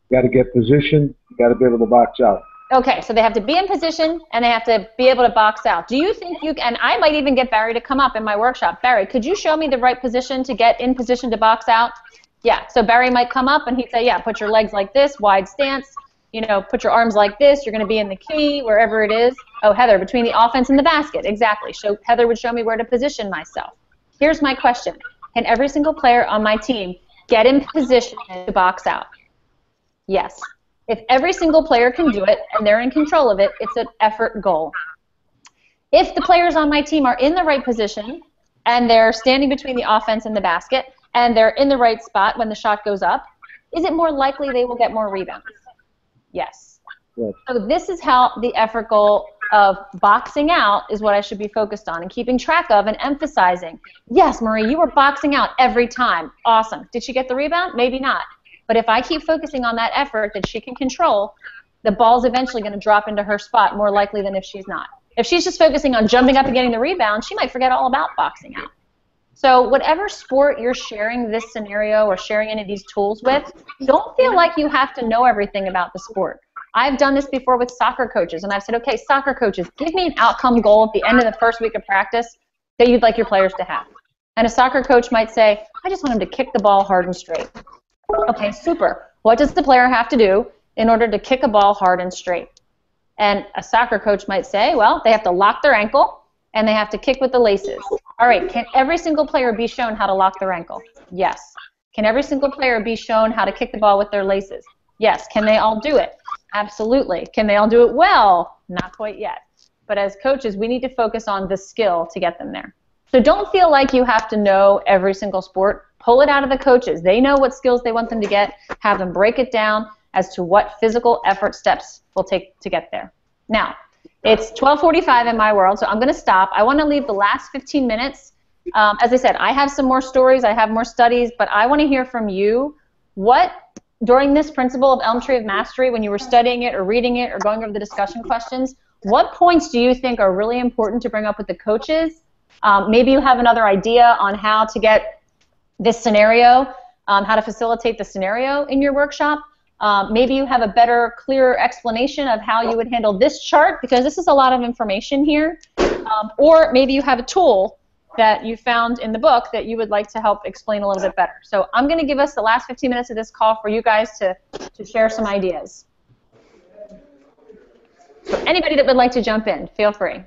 You got to get position. You got to be able to box out. Okay, so they have to be in position and they have to be able to box out. Do you think you can, and I might even get Barry to come up in my workshop. Barry, could you show me the right position to get in position to box out? Yeah, so Barry might come up and he'd say, yeah, put your legs like this, wide stance, you know, put your arms like this, you're going to be in the key, wherever it is. Oh, Heather, between the offense and the basket, exactly. So Heather would show me where to position myself. Here's my question. Can every single player on my team get in position to box out? Yes. If every single player can do it and they're in control of it, it's an effort goal. If the players on my team are in the right position and they're standing between the offense and the basket and they're in the right spot when the shot goes up, is it more likely they will get more rebounds? Yes. Yes. So this is how the effort goal of boxing out is what I should be focused on and keeping track of and emphasizing. Yes, Marie, you were boxing out every time. Awesome. Did she get the rebound? Maybe not. But if I keep focusing on that effort that she can control, the ball's eventually going to drop into her spot more likely than if she's not. If she's just focusing on jumping up and getting the rebound, she might forget all about boxing out. So whatever sport you're sharing this scenario or sharing any of these tools with, don't feel like you have to know everything about the sport. I've done this before with soccer coaches, and I've said, okay, soccer coaches, give me an outcome goal at the end of the first week of practice that you'd like your players to have. And a soccer coach might say, I just want them to kick the ball hard and straight. Okay, super. What does the player have to do in order to kick a ball hard and straight? And a soccer coach might say, well, they have to lock their ankle and they have to kick with the laces. All right, can every single player be shown how to lock their ankle? Yes. Can every single player be shown how to kick the ball with their laces? Yes. Can they all do it? Absolutely. Can they all do it well? Not quite yet. But as coaches, we need to focus on the skill to get them there. So don't feel like you have to know every single sport. Pull it out of the coaches. They know what skills they want them to get. Have them break it down as to what physical effort steps will take to get there. Now, it's 12:45 in my world, so I'm going to stop. I want to leave the last 15 minutes. As I said, I have some more stories. I have more studies, but I want to hear from you. What, during this principle of Elm Tree of Mastery, when you were studying it or reading it or going over the discussion questions, what points do you think are really important to bring up with the coaches? Maybe you have another idea on how to get this scenario, how to facilitate the scenario in your workshop. Maybe you have a better, clearer explanation of how you would handle this chart, because this is a lot of information here. Or maybe you have a tool that you found in the book that you would like to help explain a little bit better. So I'm going to give us the last 15 minutes of this call for you guys to share some ideas. So anybody that would like to jump in, feel free.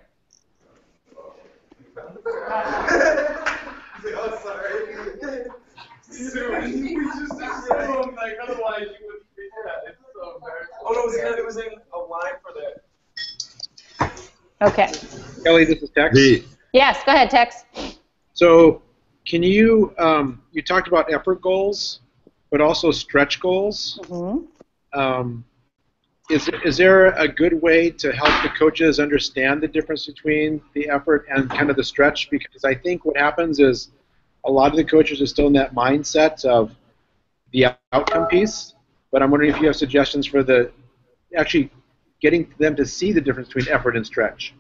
Oh, sorry. We just assumed, like, otherwise you wouldn't be that. It's so embarrassing. Oh, no, it was in a line for that. Okay. Kelly, this is Tex. Yes, go ahead, Tex. So, can you you talked about effort goals, but also stretch goals. Is there a good way to help the coaches understand the difference between the effort and kind of the stretch? Because I think what happens is a lot of the coaches are still in that mindset of the outcome piece, but I'm wondering if you have suggestions for the actually getting them to see the difference between effort and stretch.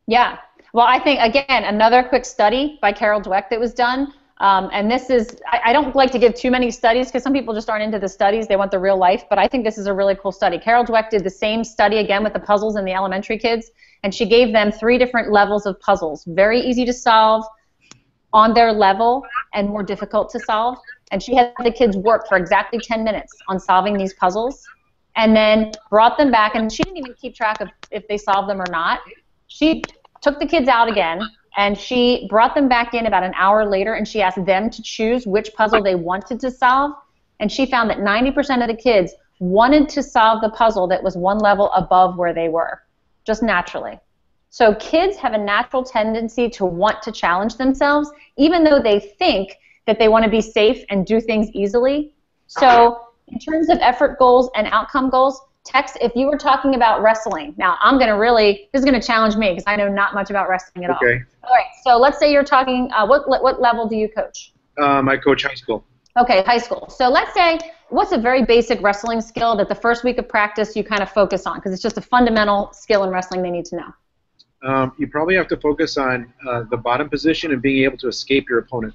Yeah. Well, I think, again, another quick study by Carol Dweck that was done, and this is, I don't like to give too many studies because some people just aren't into the studies. They want the real life, but I think this is a really cool study. Carol Dweck did the same study again with the puzzles in the elementary kids, and she gave them 3 different levels of puzzles. Very easy to solve, on their level, and more difficult to solve. And she had the kids work for exactly 10 minutes on solving these puzzles, and then brought them back, and she didn't even keep track of if they solved them or not. She took the kids out again, and she brought them back in about an hour later, and she asked them to choose which puzzle they wanted to solve, and she found that 90% of the kids wanted to solve the puzzle that was 1 level above where they were, just naturally. So kids have a natural tendency to want to challenge themselves, even though they think that they want to be safe and do things easily. So in terms of effort goals and outcome goals, Tex, if you were talking about wrestling, now I'm going to really, this is going to challenge me because I know not much about wrestling at all. Okay. All right, so let's say you're talking, what level do you coach? I coach high school. Okay, high school. So let's say, what's a very basic wrestling skill that the first week of practice you kind of focus on because it's just a fundamental skill in wrestling they need to know? You probably have to focus on the bottom position and being able to escape your opponent.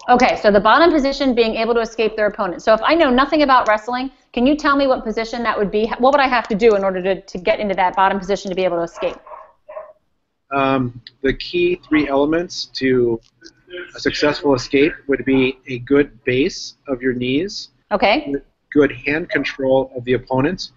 Okay, so the bottom position being able to escape their opponent. So if I know nothing about wrestling, can you tell me what position that would be? What would I have to do in order to get into that bottom position to be able to escape? The key 3 elements to a successful escape would be a good base of your knees, okay, good hand control of the opponent,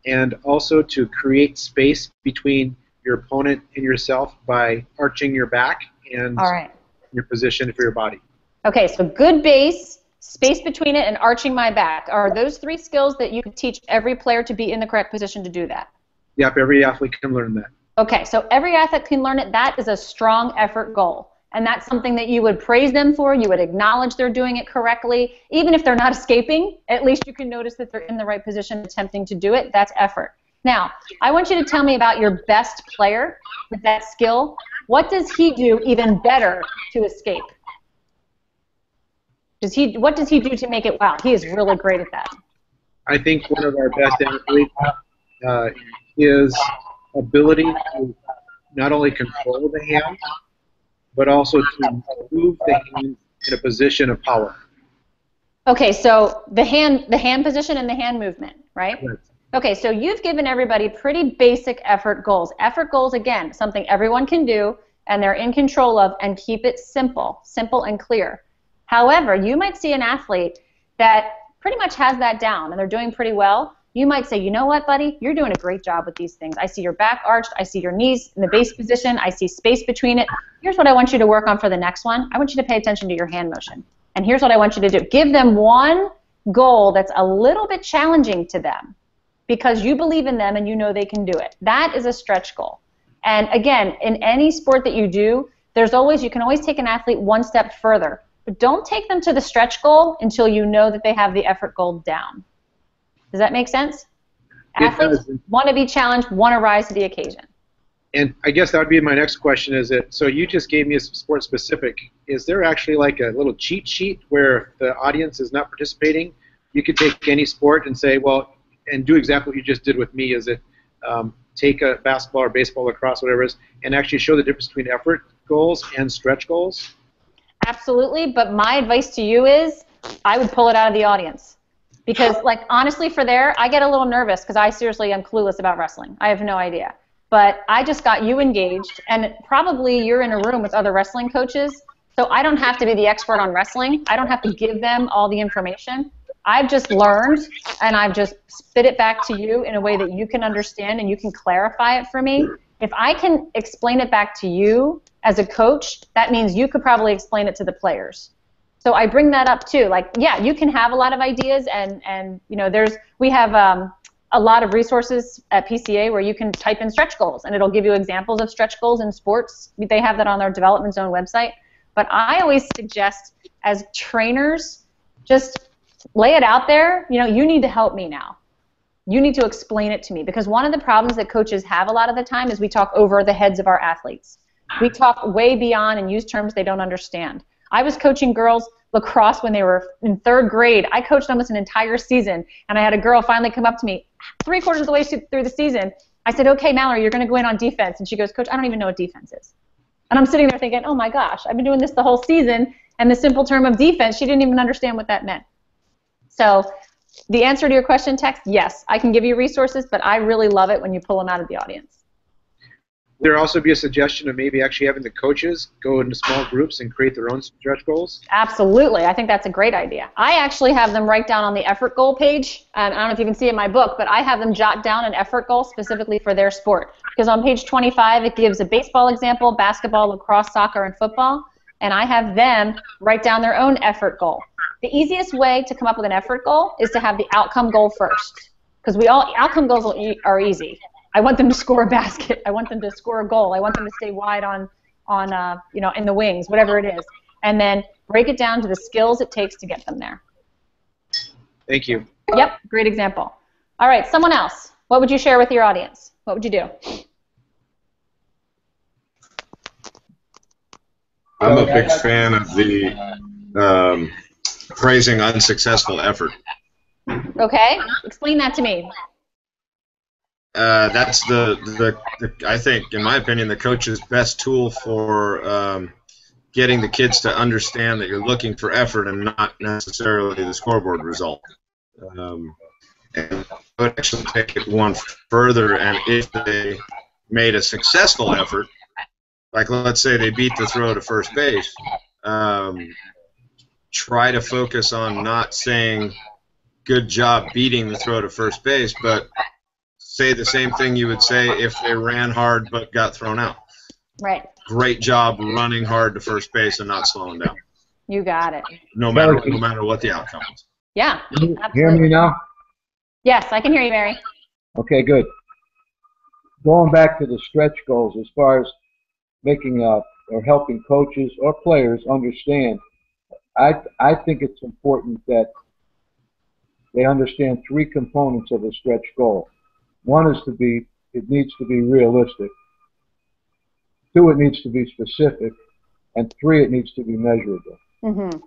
and also to create space between your opponent and yourself by arching your back and all right, your position for your body. Okay, so good base, space between it, and arching my back. Are those 3 skills that you could teach every player to be in the correct position to do that? Yep, every athlete can learn that. Okay, so every athlete can learn it. That is a strong effort goal. And that's something that you would praise them for. You would acknowledge they're doing it correctly. Even if they're not escaping, at least you can notice that they're in the right position attempting to do it. That's effort. Now, I want you to tell me about your best player with that skill. What does he do even better to escape? What does he do to make it, wow, he is really great at that? I think one of our best athletes is ability to not only control the hand, but also to move the hand in a position of power. Okay, so the hand position and the hand movement, right? Right. Okay, so you've given everybody pretty basic effort goals. Effort goals, again, something everyone can do and they're in control of, and keep it simple and clear. However, you might see an athlete that pretty much has that down and they're doing pretty well. You might say, you know what, buddy, you're doing a great job with these things. I see your back arched, I see your knees in the base position, I see space between it. Here's what I want you to work on for the next one. I want you to pay attention to your hand motion. And here's what I want you to do. Give them one goal that's a little bit challenging to them because you believe in them and you know they can do it. That is a stretch goal. And again, in any sport that you do, you can always take an athlete one step further. But don't take them to the stretch goal until you know that they have the effort goal down. Does that make sense? Athletes want to be challenged, want to rise to the occasion. And I guess that would be my next question is that, so you just gave me a sport specific. Is there actually like a little cheat sheet where if the audience is not participating, you could take any sport and say, well, and do exactly what you just did with me, is it take a basketball or baseball, lacrosse, whatever it is, and actually show the difference between effort goals and stretch goals? Absolutely, but my advice to you is I would pull it out of the audience. Because, like, honestly, I get a little nervous because I seriously am clueless about wrestling. I have no idea. But I just got you engaged, and probably you're in a room with other wrestling coaches, so I don't have to be the expert on wrestling. I don't have to give them all the information. I've just learned, and I've just spit it back to you in a way that you can understand and you can clarify it for me. If I can explain it back to you as a coach, that means you could probably explain it to the players. So I bring that up too. Like, yeah, you can have a lot of ideas, and you know, we have a lot of resources at PCA where you can type in stretch goals, and it'll give you examples of stretch goals in sports. They have that on their development zone website. But I always suggest, as trainers, just lay it out there. You know, you need to help me now. You need to explain it to me, because one of the problems that coaches have a lot of the time is we talk over the heads of our athletes. We talk way beyond and use terms they don't understand. I was coaching girls lacrosse when they were in 3rd grade. I coached almost an entire season, and I had a girl finally come up to me 3/4 of the way through the season. I said, okay, Mallory, you're going to go in on defense. And she goes, Coach, I don't even know what defense is. And I'm sitting there thinking, oh my gosh, I've been doing this the whole season, and the simple term of defense, she didn't even understand what that meant. So the answer to your question, Tex, yes, I can give you resources, but I really love it when you pull them out of the audience. Would there also be a suggestion of maybe actually having the coaches go into small groups and create their own stretch goals? Absolutely. I think that's a great idea. I actually have them write down on the effort goal page. I don't know if you can see it in my book, but I have them jot down an effort goal specifically for their sport. Because on page 25, it gives a baseball example, basketball, lacrosse, soccer, and football. And I have them write down their own effort goal. The easiest way to come up with an effort goal is to have the outcome goal first. Because outcome goals are easy. I want them to score a basket. I want them to score a goal. I want them to stay wide on in the wings, whatever it is. And then break it down to the skills it takes to get them there. Thank you. Yep, great example. All right, someone else. What would you share with your audience? What would you do? I'm a big fan of the praising unsuccessful effort. Okay, explain that to me. That's I think, in my opinion, the coach's best tool for getting the kids to understand that you're looking for effort and not necessarily the scoreboard result. And I would actually take it one further, and if they made a successful effort, like let's say they beat the throw to first base, try to focus on not saying good job beating the throw to first base, but say the same thing you would say if they ran hard but got thrown out. Right. Great job running hard to first base and not slowing down. You got it. No matter what the outcome is. Yeah. You absolutely. hear me now? Yes, I can hear you, Mary. Okay, good. Going back to the stretch goals, as far as making or helping coaches or players understand, I think it's important that they understand 3 components of a stretch goal. One is it needs to be realistic. 2, it needs to be specific. And 3, it needs to be measurable. Mm-hmm.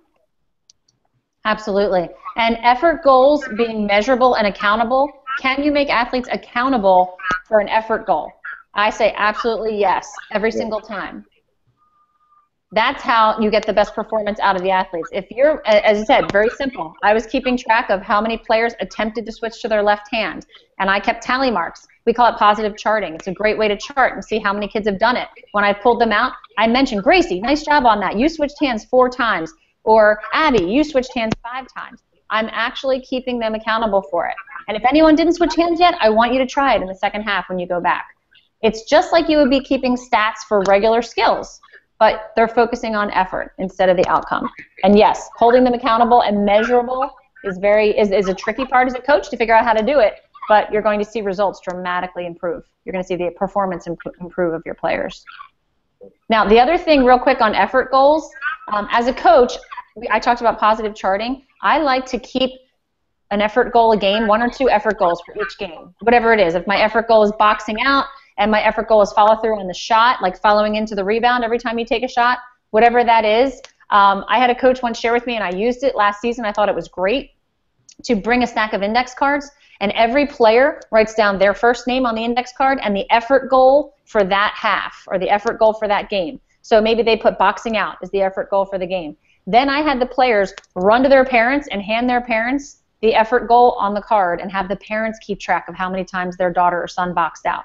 Absolutely. And effort goals being measurable and accountable, can you make athletes accountable for an effort goal? I say absolutely yes, every single time. That's how you get the best performance out of the athletes. If you're, as I said, very simple. I was keeping track of how many players attempted to switch to their left hand, and I kept tally marks. We call it positive charting. It's a great way to chart and see how many kids have done it. When I pulled them out, I mentioned, Gracie, nice job on that. You switched hands 4 times. Or, Abby, you switched hands 5 times. I'm actually keeping them accountable for it. And if anyone didn't switch hands yet, I want you to try it in the second half when you go back. It's just like you would be keeping stats for regular skills, but they're focusing on effort instead of the outcome. And yes, holding them accountable and measurable is a tricky part as a coach to figure out how to do it, but you're going to see results dramatically improve. You're going to see the performance improve of your players. Now, the other thing real quick on effort goals, as a coach, I talked about positive charting. I like to keep an effort goal a game, 1 or 2 effort goals for each game, whatever it is. If my effort goal is boxing out and my effort goal is follow through on the shot, like following into the rebound every time you take a shot, whatever that is. I had a coach once share with me, and I used it last season. I thought it was great to bring a stack of index cards, and every player writes down their first name on the index card and the effort goal for that half or the effort goal for that game. So maybe they put boxing out as the effort goal for the game. Then I had the players run to their parents and hand their parents the effort goal on the card and have the parents keep track of how many times their daughter or son boxed out.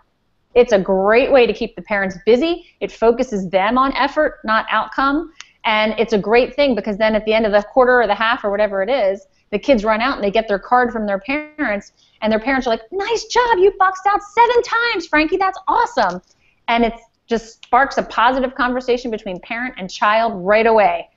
It's a great way to keep the parents busy. It focuses them on effort, not outcome. And it's a great thing because then at the end of the quarter or the half or whatever it is, the kids run out and they get their card from their parents, and their parents are like, nice job, you boxed out 7 times, Frankie, that's awesome. And it just sparks a positive conversation between parent and child right away.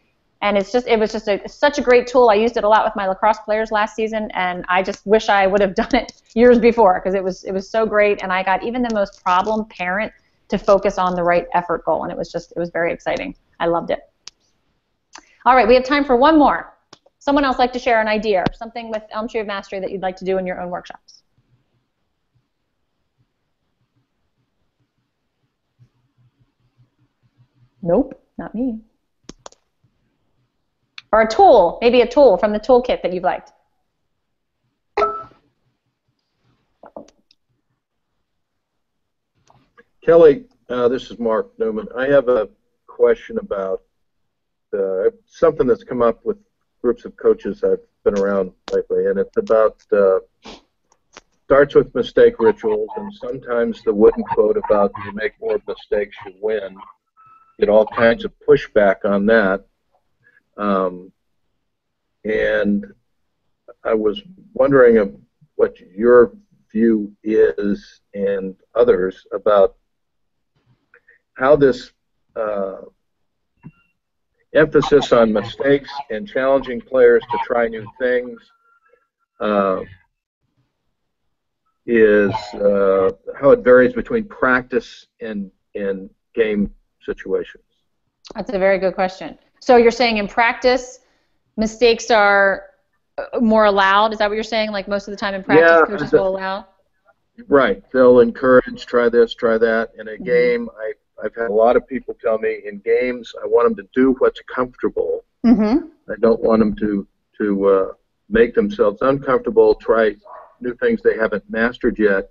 And it was just such a great tool. I used it a lot with my lacrosse players last season, and I just wish I would have done it years before because it was so great, and I got even the most problem parent to focus on the right effort goal, and it was very exciting. I loved it. All right, we have time for one more. Someone else like to share an idea or something with Elm Tree of Mastery that you'd like to do in your own workshops? Nope, not me. Or a tool, maybe a tool from the toolkit that you've liked. Kelly, this is Mark Newman. I have a question about something that's come up with groups of coaches I've been around lately, and it's about starts with mistake rituals, and sometimes the wooden quote about you make more mistakes, you win. Get all kinds of pushback on that. And I was wondering what your view is and others about how this emphasis on mistakes and challenging players to try new things is how it varies between practice and game situations. That's a very good question. So you're saying in practice, mistakes are more allowed? Is that what you're saying? Like most of the time in practice, coaches will allow? Right. They'll encourage, try this, try that. In a game, I've had a lot of people tell me in games, I want them to do what's comfortable. I don't want them to make themselves uncomfortable, try new things they haven't mastered yet,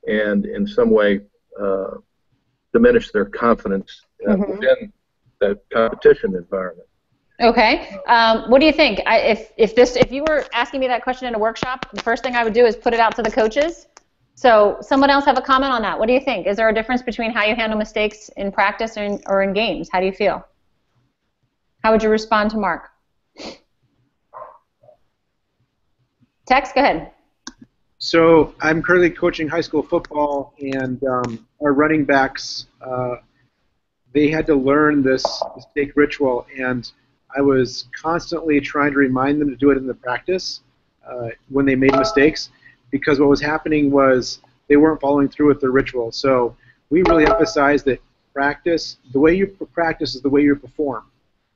and in some way diminish their confidence within the competition environment. Okay. What do you think? If you were asking me that question in a workshop, the first thing I would do is put it out to the coaches. So someone else have a comment on that. What do you think? Is there a difference between how you handle mistakes in practice or in games? How do you feel? How would you respond to Mark? Tex, go ahead. So I'm currently coaching high school football, and our running backs, they had to learn this mistake ritual, and I was constantly trying to remind them to do it in the practice when they made mistakes, because what was happening was they weren't following through with their ritual. So we really emphasized that practice, the way you practice is the way you perform.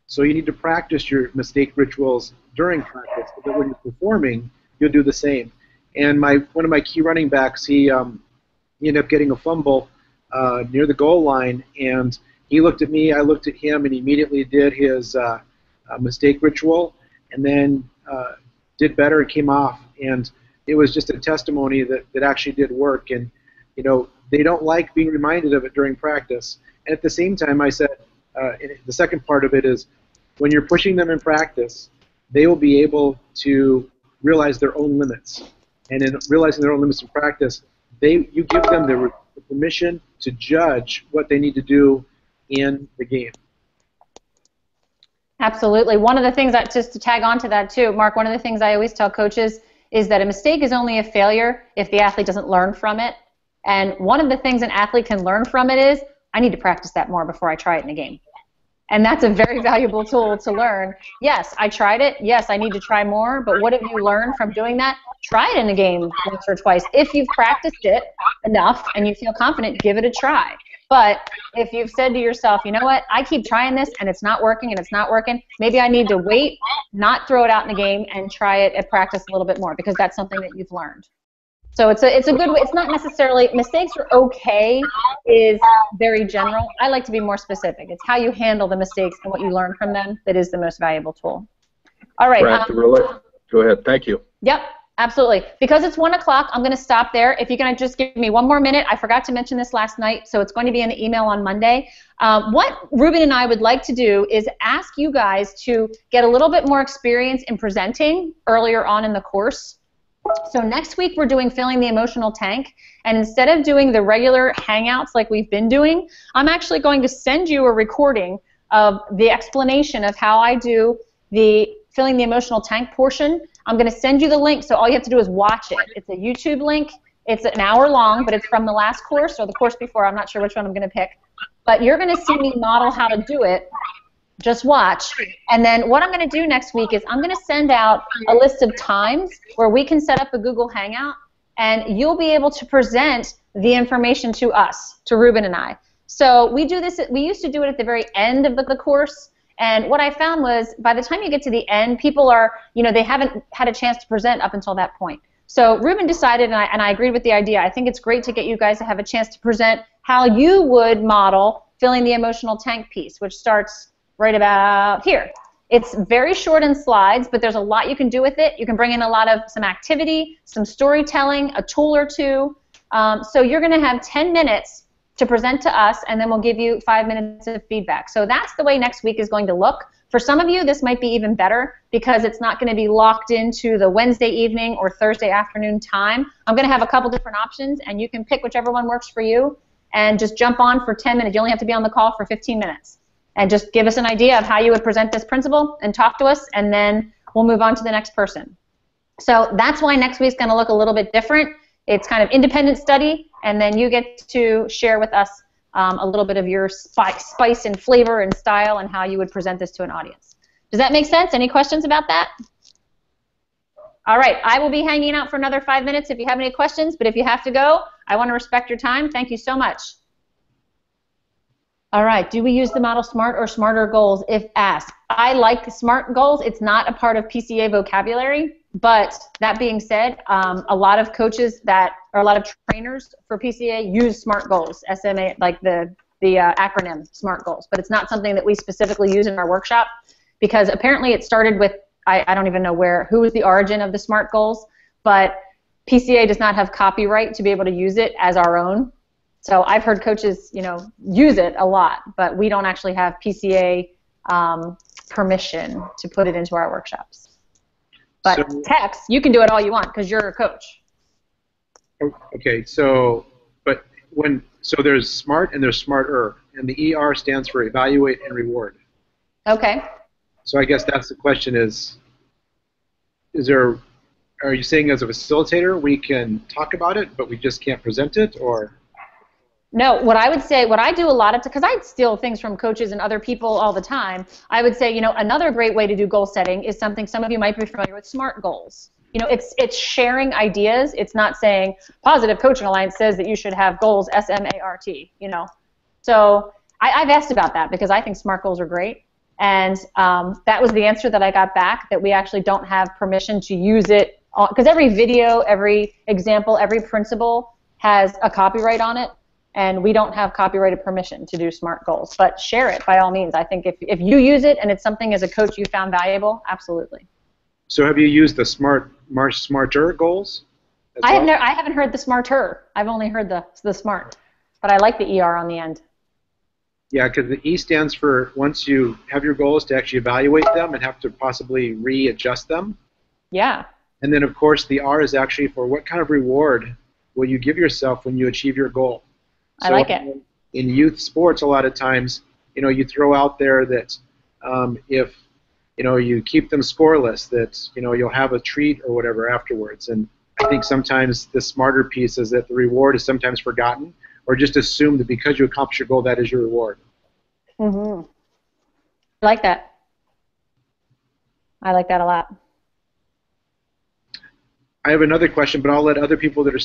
So you need to practice your mistake rituals during practice, so that when you're performing, you'll do the same. And one of my key running backs, he ended up getting a fumble near the goal line, and he looked at me, I looked at him, and he immediately did his mistake ritual, and then did better and came off. And it was just a testimony that actually did work. And they don't like being reminded of it during practice. And at the same time, I said, the second part of it is, when you're pushing them in practice, they will be able to realize their own limits. And in realizing their own limits in practice, you give them the permission to judge what they need to do in the game. Absolutely. One of the things, just to tag on to that too, Mark, one of the things I always tell coaches is that a mistake is only a failure if the athlete doesn't learn from it. And one of the things an athlete can learn from it is, I need to practice that more before I try it in a game. And that's a very valuable tool to learn. Yes, I tried it. Yes, I need to try more. But what have you learned from doing that? Try it in a game once or twice. If you've practiced it enough and you feel confident, give it a try. But if you've said to yourself, you know what, I keep trying this and it's not working, maybe I need to wait, not throw it out in the game, and try it at practice a little bit more, because that's something that you've learned. So it's a good way. It's not necessarily, mistakes are okay is very general. I like to be more specific. It's how you handle the mistakes and what you learn from them that is the most valuable tool. All right. Go ahead. Thank you. Yep. Absolutely. Because it's 1 o'clock, I'm going to stop there. If you can just give me one more minute. I forgot to mention this last night, so it's going to be in the email on Monday. What Ruben and I would like to do is ask you guys to get a little bit more experience in presenting earlier on in the course. So next week we're doing Filling the Emotional Tank, and instead of doing the regular Hangouts like we've been doing, I'm actually going to send you a recording of the explanation of how I do the Filling the Emotional Tank portion. I'm going to send you the link, so all you have to do is watch it. It's a YouTube link. It's an hour long, but it's from the last course or the course before. I'm not sure which one I'm going to pick. But you're going to see me model how to do it, Just watch. And then what I'm going to do next week is I'm going to send out a list of times where we can set up a Google Hangout, and you'll be able to present the information to us, to Ruben and I. So we do this, we used to do it at the very end of the course, and what I found was by the time you get to the end, people are, they haven't had a chance to present up until that point. So Ruben decided, and I agreed with the idea, I think it's great to get you guys to have a chance to present how you would model filling the emotional tank piece, which starts right about here. It's very short in slides, but there's a lot you can do with it. You can bring in some activity, some storytelling, a tool or two. So you're going to have 10 minutes to present to us, and then we'll give you 5 minutes of feedback. So that's the way next week is going to look. For some of you, this might be even better because it's not going to be locked into the Wednesday evening or Thursday afternoon time. I'm going to have a couple different options, and you can pick whichever one works for you and just jump on for 10 minutes. You only have to be on the call for 15 minutes. And just give us an idea of how you would present this principle and talk to us, and then we'll move on to the next person. So that's why next week's going to look a little bit different. It's kind of independent study, and then you get to share with us a little bit of your spice and flavor and style and how you would present this to an audience. Does that make sense? Any questions about that? All right, I will be hanging out for another 5 minutes if you have any questions, but if you have to go, I want to respect your time. Thank you so much. All right, do we use the model SMART or SMARTer goals if asked? I like SMART goals. It's not a part of PCA vocabulary, but that being said, a lot of coaches or a lot of trainers for PCA use SMART goals, SMA, like the acronym SMART goals, but it's not something that we specifically use in our workshop because apparently it started with, I don't even know who was the origin of the SMART goals, but PCA does not have copyright to be able to use it as our own. So I've heard coaches, use it a lot, but we don't actually have PCA permission to put it into our workshops. But text, you can do it all you want because you're a coach. Okay, so there's SMART and there's SMARTer, and the ER stands for evaluate and reward. Okay. So I guess that's the question are you saying as a facilitator we can talk about it, but we just can't present it, or? No, what I would say, what I do a lot of, because I steal things from coaches and other people all the time, I would say, another great way to do goal setting is something some of you might be familiar with, SMART goals. It's sharing ideas. It's not saying Positive Coaching Alliance says that you should have goals, SMART, So I've asked about that because I think SMART goals are great. And that was the answer that I got back, that we actually don't have permission to use it, because every video, every example, every principle has a copyright on it. And we don't have copyrighted permission to do SMART goals. But share it by all means. I think if you use it and it's something as a coach you found valuable, absolutely. So have you used the SMARTer goals? I haven't heard the SMARTer. I've only heard the SMART. But I like the ER on the end. Yeah, because the E stands for once you have your goals to actually evaluate them and have to possibly readjust them. Yeah. And then, of course, the R is actually for what kind of reward will you give yourself when you achieve your goal. I like it. In youth sports, a lot of times, you throw out there that if, you keep them scoreless, that, you'll have a treat or whatever afterwards. And I think sometimes the smarter piece is that the reward is sometimes forgotten, or just assume that because you accomplish your goal, that is your reward. Mm-hmm. I like that. I like that a lot. I have another question, but I'll let other people that are